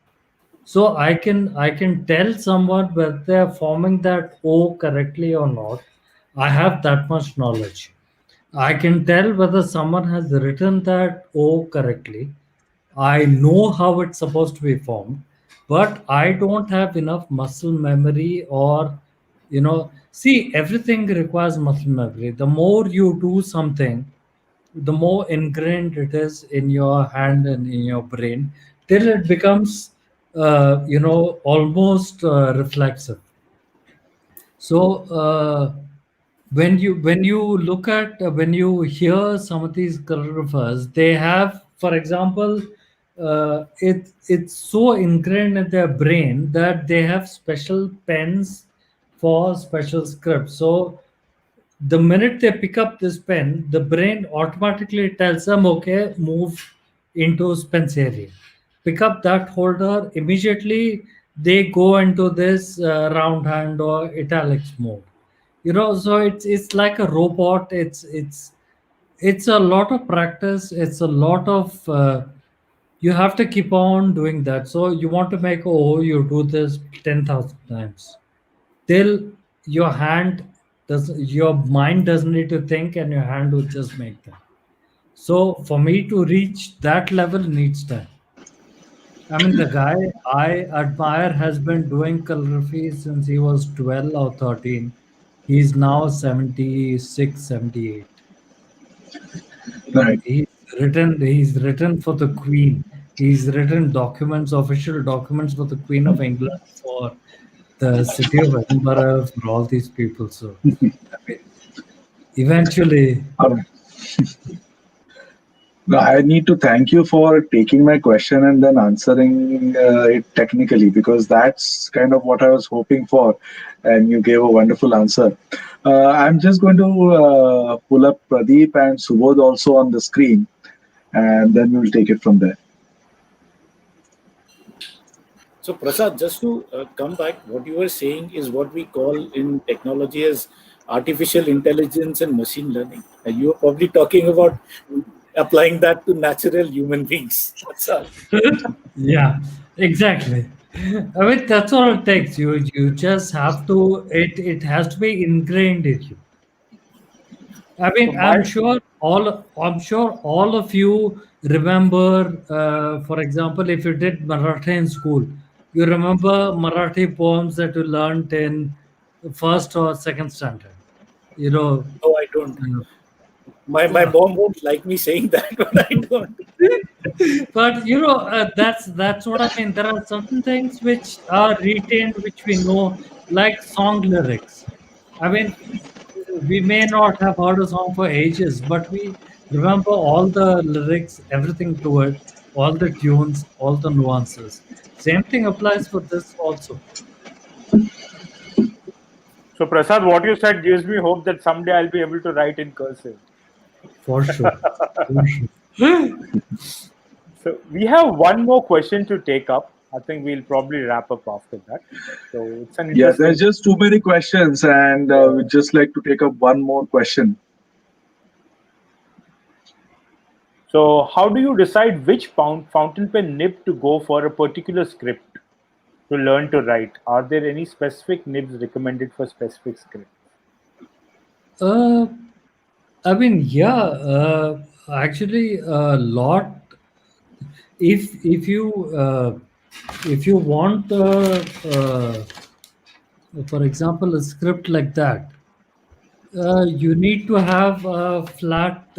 So I can tell someone whether they're forming that O correctly or not. I have that much knowledge. I can tell whether someone has written that O correctly. I know how it's supposed to be formed, but I don't have enough muscle memory or, see, everything requires muscle memory. The more you do something, the more ingrained it is in your hand and in your brain till it becomes, almost reflexive. So when you look at when you hear some of these choreographers, they have, for example, it's so ingrained in their brain that they have special pens for special scripts. So the minute they pick up this pen, the brain automatically tells them, okay, move into Spence area. Pick up that holder. Immediately, they go into this round hand or italics mode. So it's like a robot. It's a lot of practice. It's a lot of you have to keep on doing that. So you want to make, oh, you do this 10,000 times till your mind doesn't need to think and your hand will just make them. So for me to reach that level needs time. I mean, the guy I admire has been doing calligraphy since he was 12 or 13. He's now 76, 78. right. He's written for the queen. He's written documents, official documents for the queen of England, for the city of Edinburgh, for all these people. So I mean, eventually, All right. No, I need to thank you for taking my question and then answering it technically, because that's kind of what I was hoping for, and you gave a wonderful answer. I'm just going to pull up Pradeep and Subodh also on the screen, and then we'll take it from there. So, Prasad, just to come back, what you were saying is what we call in technology as artificial intelligence and machine learning. And you are probably talking about applying that to natural human beings. That's all. yeah, exactly. I mean, that's all it takes. You just have to. It has to be ingrained in you. I So mean, my I'm sure all of you remember, for example, if you did Marathi in school, you remember Marathi poems that you learned in first or second standard. You know, No, I don't. My uh, mom won't like me saying that, but I don't. but that's what I mean. There are certain things which are retained, which we know, like song lyrics. I mean, we may not have heard a song for ages, but we remember all the lyrics, everything to it, all the tunes, all the nuances. Same thing applies for this also, so Prasad, what you said gives me hope that someday I'll be able to write in cursive. for sure. For sure. So we have one more question to take up. I think we'll probably wrap up after that. So it's an Yeah, there's interesting. just too many questions, and we'd just like to take up one more question. So, how do you decide which fountain pen nib to go for a particular script to learn to write? Are there any specific nibs recommended for specific scripts? Uh, I mean, yeah, actually, a lot. If you want, for example, a script like that, you need to have a flat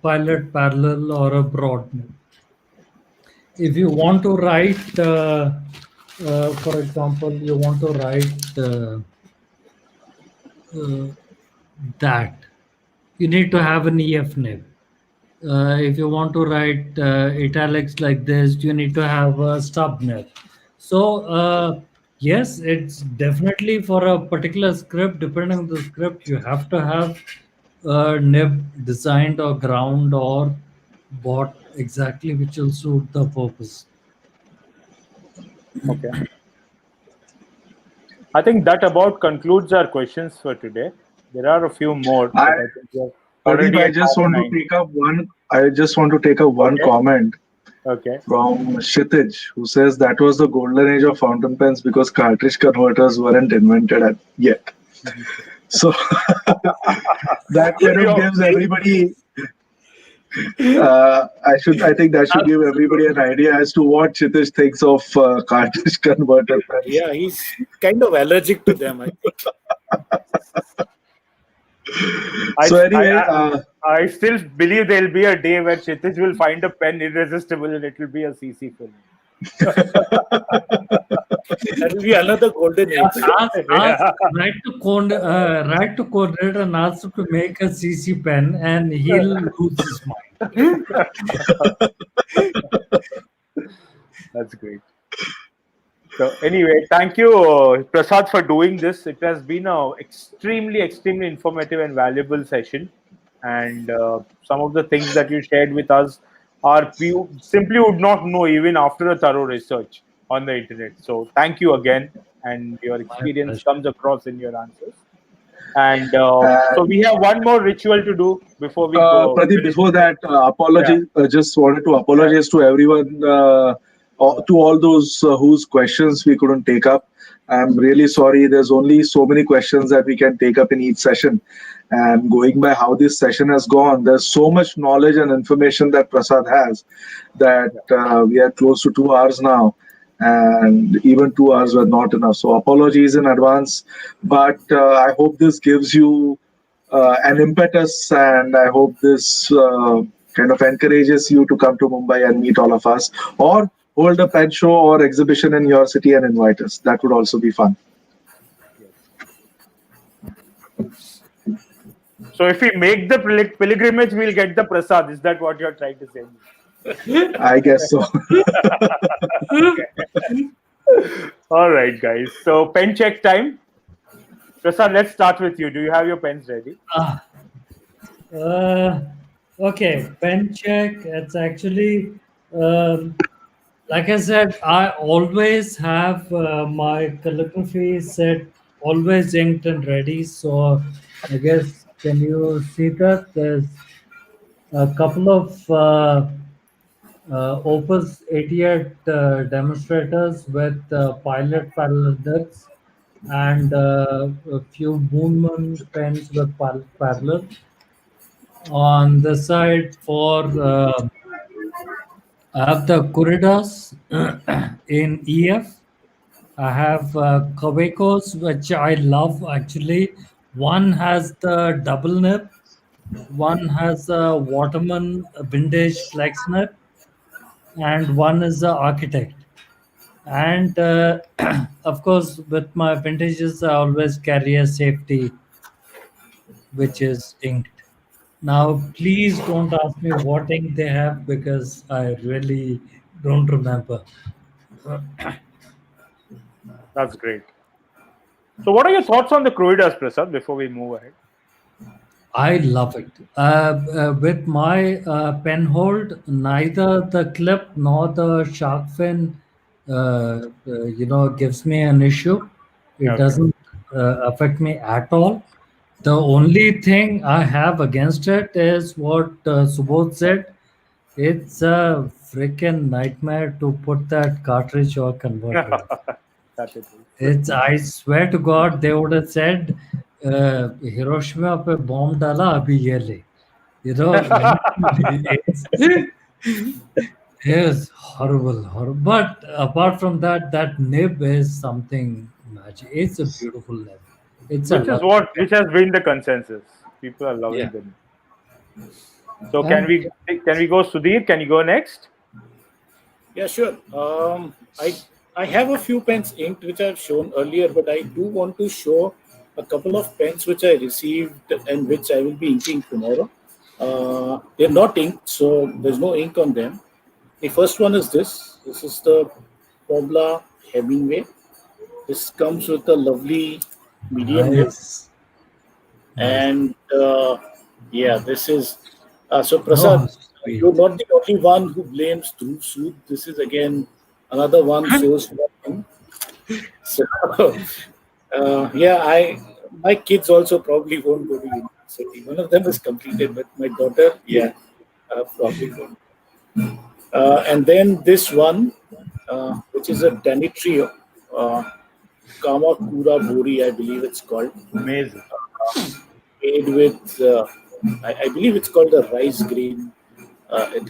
pilot parallel or a broad nib. If you want to write, for example, you want to write that, you need to have an EF nib. If you want to write italics like this, you need to have a stub nib. So yes, it's definitely for a particular script. Depending on the script, you have to have a nib designed or ground or bought exactly which will suit the purpose. Okay. I think that about concludes our questions for today. There are a few more, but I think we're Pradeep, already I at just half want to nine. take up one. I just want to take up one Okay. comment Okay. from Kshitij, who says that was the golden age of fountain pens because cartridge converters weren't invented yet. So that kind of gives everybody. I think that should give everybody an idea as to what Kshitij thinks of cartridge converter pens. Yeah, he's kind of allergic to them, I think. So anyway, I still believe there'll be a day where Kshitij will find a pen irresistible and it will be a CC film. That will be another golden age. Write to coordinator and ask him to make a CC pen, and he'll lose his mind. That's great. So anyway, thank you, Prasad, for doing this. It has been a extremely informative and valuable session. And some of the things that you shared with us are you simply would not know even after a thorough research on the internet. So thank you again, and your experience comes across in your answers. And so we have one more ritual to do before we go. Pradeep, before that, apology. Just wanted to apologize to everyone, to all those whose questions we couldn't take up. I'm really sorry. There's only so many questions that we can take up in each session. And going by how this session has gone, there's so much knowledge and information that Prasad has that we are close to 2 hours now. And even 2 hours were not enough. So apologies in advance. But I hope this gives you an impetus, and I hope this kind of encourages you to come to Mumbai and meet all of us, or hold a pen show or exhibition in your city and invite us. That would also be fun. So if we make the pilgrimage, we'll get the prasad. Is that what you're trying to say? I guess so. All right, guys. So pen check time. Prasad, let's start with you. Do you have your pens ready? Okay, pen check. It's actually, like I said, I always have my calligraphy set always inked and ready. So I guess, can you see that? There's a couple of Opus 88 demonstrators with pilot parallel nibs and a few Moon pens with parallel. On the side for I have the corridors in EF. I have Kawekos, which I love actually. One has the double nib, one has a Waterman vintage flex nib, and one is the architect. And of course, with my vintages, I always carry a safety, which is inked. Now, please don't ask me what ink they have because I really don't remember. That's great. So what are your thoughts on the Corridors, Prasad, before we move ahead? I love it. With my pen hold, neither the clip nor the shark fin, gives me an issue. It doesn't affect me at all. The only thing I have against it is what Subodh said. It's a freaking nightmare to put that cartridge or converter in. That it is. It's, I swear to God, they would have said, Hiroshima pe bomb dala abhi ye le. You know, literally, it's horrible, horrible. But apart from that, that nib is something magic. It's a beautiful nib. It's a Which is lovely pen. which has been the consensus. People are Yeah. loving them. So can And we go Sudhir? Can you go next? Yeah, sure. I have a few pens inked which I've shown earlier, but I do want to show a couple of pens which I received and which I will be inking tomorrow. They're not inked, so there's no ink on them. The first one is this. This is the Pobla Hemingway. This comes with a lovely medium nib, nice. and yeah, this is so Oh, Prasad. You're sweet. not the only one who blames Dhruv Sood. This is again another one sourced from him. So yeah, I my kids also probably won't go to university. One of them is completed, but my daughter, yeah, probably won't. And then this one, which is a Danitri, Kamakura Bori, I believe it's called, Amazing. made with, I believe it's called a rice grain.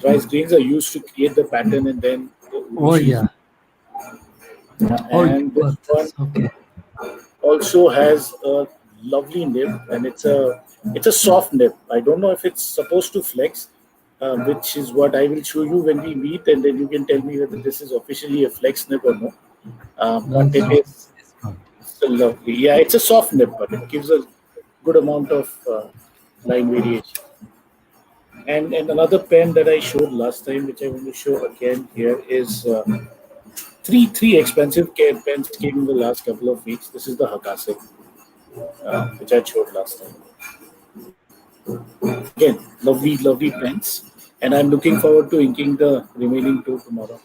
Rice grains are used to create the pattern and then the Oh, urushi. yeah. Oh, you And this got one this. Okay. also has a lovely nib, and it's a soft nib. I don't know if it's supposed to flex, which is what I will show you when we meet, and then you can tell me whether this is officially a flex nib or no. Well, But it is it's good. still lovely. Yeah, it's a soft nib, but it gives a good amount of line variation. And another pen that I showed last time, which I want to show again here, is three expensive pens came in the last couple of weeks. This is the Hakase, which I showed last time. Again, lovely pens, and I'm looking forward to inking the remaining two tomorrow.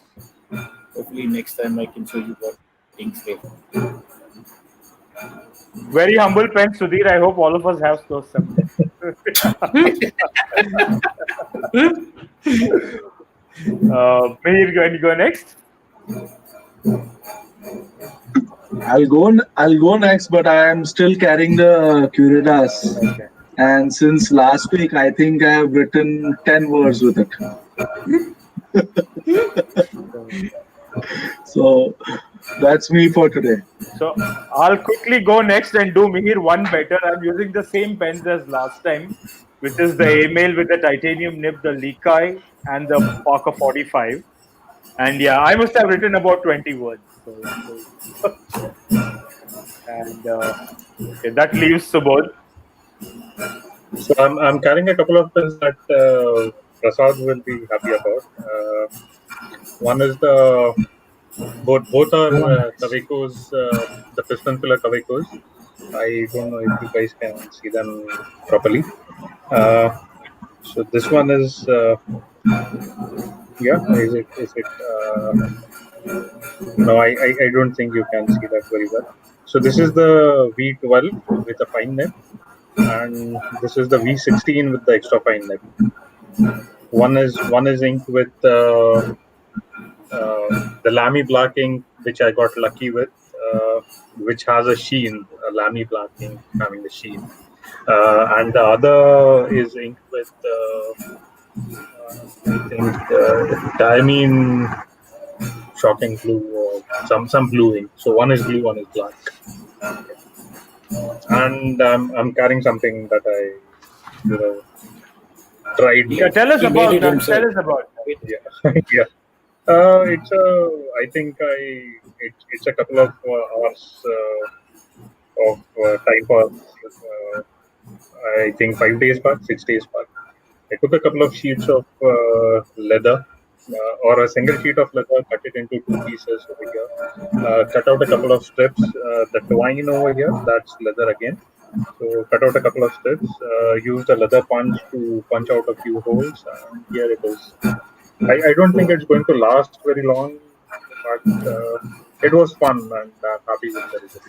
Hopefully, next time I can show you what inks they have. Very humble pen, Sudhir. I hope all of us have those someday. Mihir, can you go next? I'll go next, but I am still carrying the Curitas. Okay. And since last week, I think I have written 10 words with it. So that's me for today. So I'll quickly go next and do Mihir one better. I'm using the same pens as last time, which is the email with the titanium nib, the Likai, and the Parker 45. And yeah, I must have written about 20 words. And okay, that leaves Subodh. So I'm carrying a couple of pens that Prasad will be happy about. One is the both are Kavekos, the piston filler Kavekos. I don't know if you guys can see them properly. So this one is yeah. Is it? No, I don't think you can see that very well. So this is the V12 with a fine nib, and this is the V16 with the extra fine nib. One is inked with the Lamy black ink, which I got lucky with, which has a sheen, a Lamy black ink having a sheen, and the other is inked with I think diamine shocking blue or some blue ink. So one is blue, one is black. And I'm carrying something that I tried. Yeah, tell us He about made it that. himself. Tell us about that. Yeah, yeah. It's I think it's a couple of hours of time pass. I think 5 days back, 6 days back. I took a couple of sheets of leather or a single sheet of leather, cut it into two pieces over here, cut out a couple of strips. The twine over here, that's leather again. So cut out a couple of strips, used a leather punch to punch out a few holes, and here it is. I don't think it's going to last very long, but it was fun, and I'm happy with the result.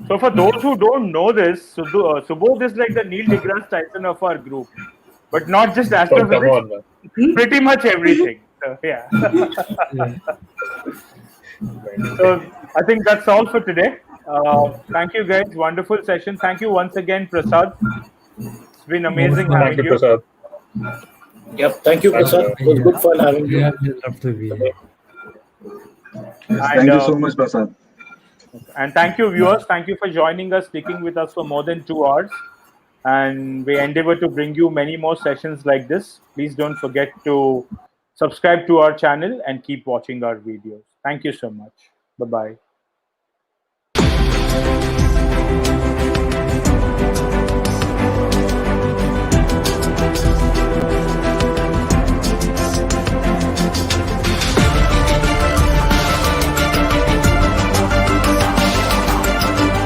So for those who don't know this, Subodh is like the Neil deGrasse Tyson of our group. but not just Oh, come astrophysics, on, man. pretty much everything. So, yeah. Yeah. So I think that's all for today. Thank you, guys. Wonderful session. Thank you once again, Prasad. It's been amazing Most having Thank you, you. Prasad. Yep. Thank you, And, Prasad. It was good fun having you. Really love to be here. Yes, And, thank you so much, Prasad. And thank you, viewers. Thank you for joining us, sticking with us for more than 2 hours. And we endeavor to bring you many more sessions like this. Please don't forget to subscribe to our channel and keep watching our videos. Thank you so much. Bye-bye.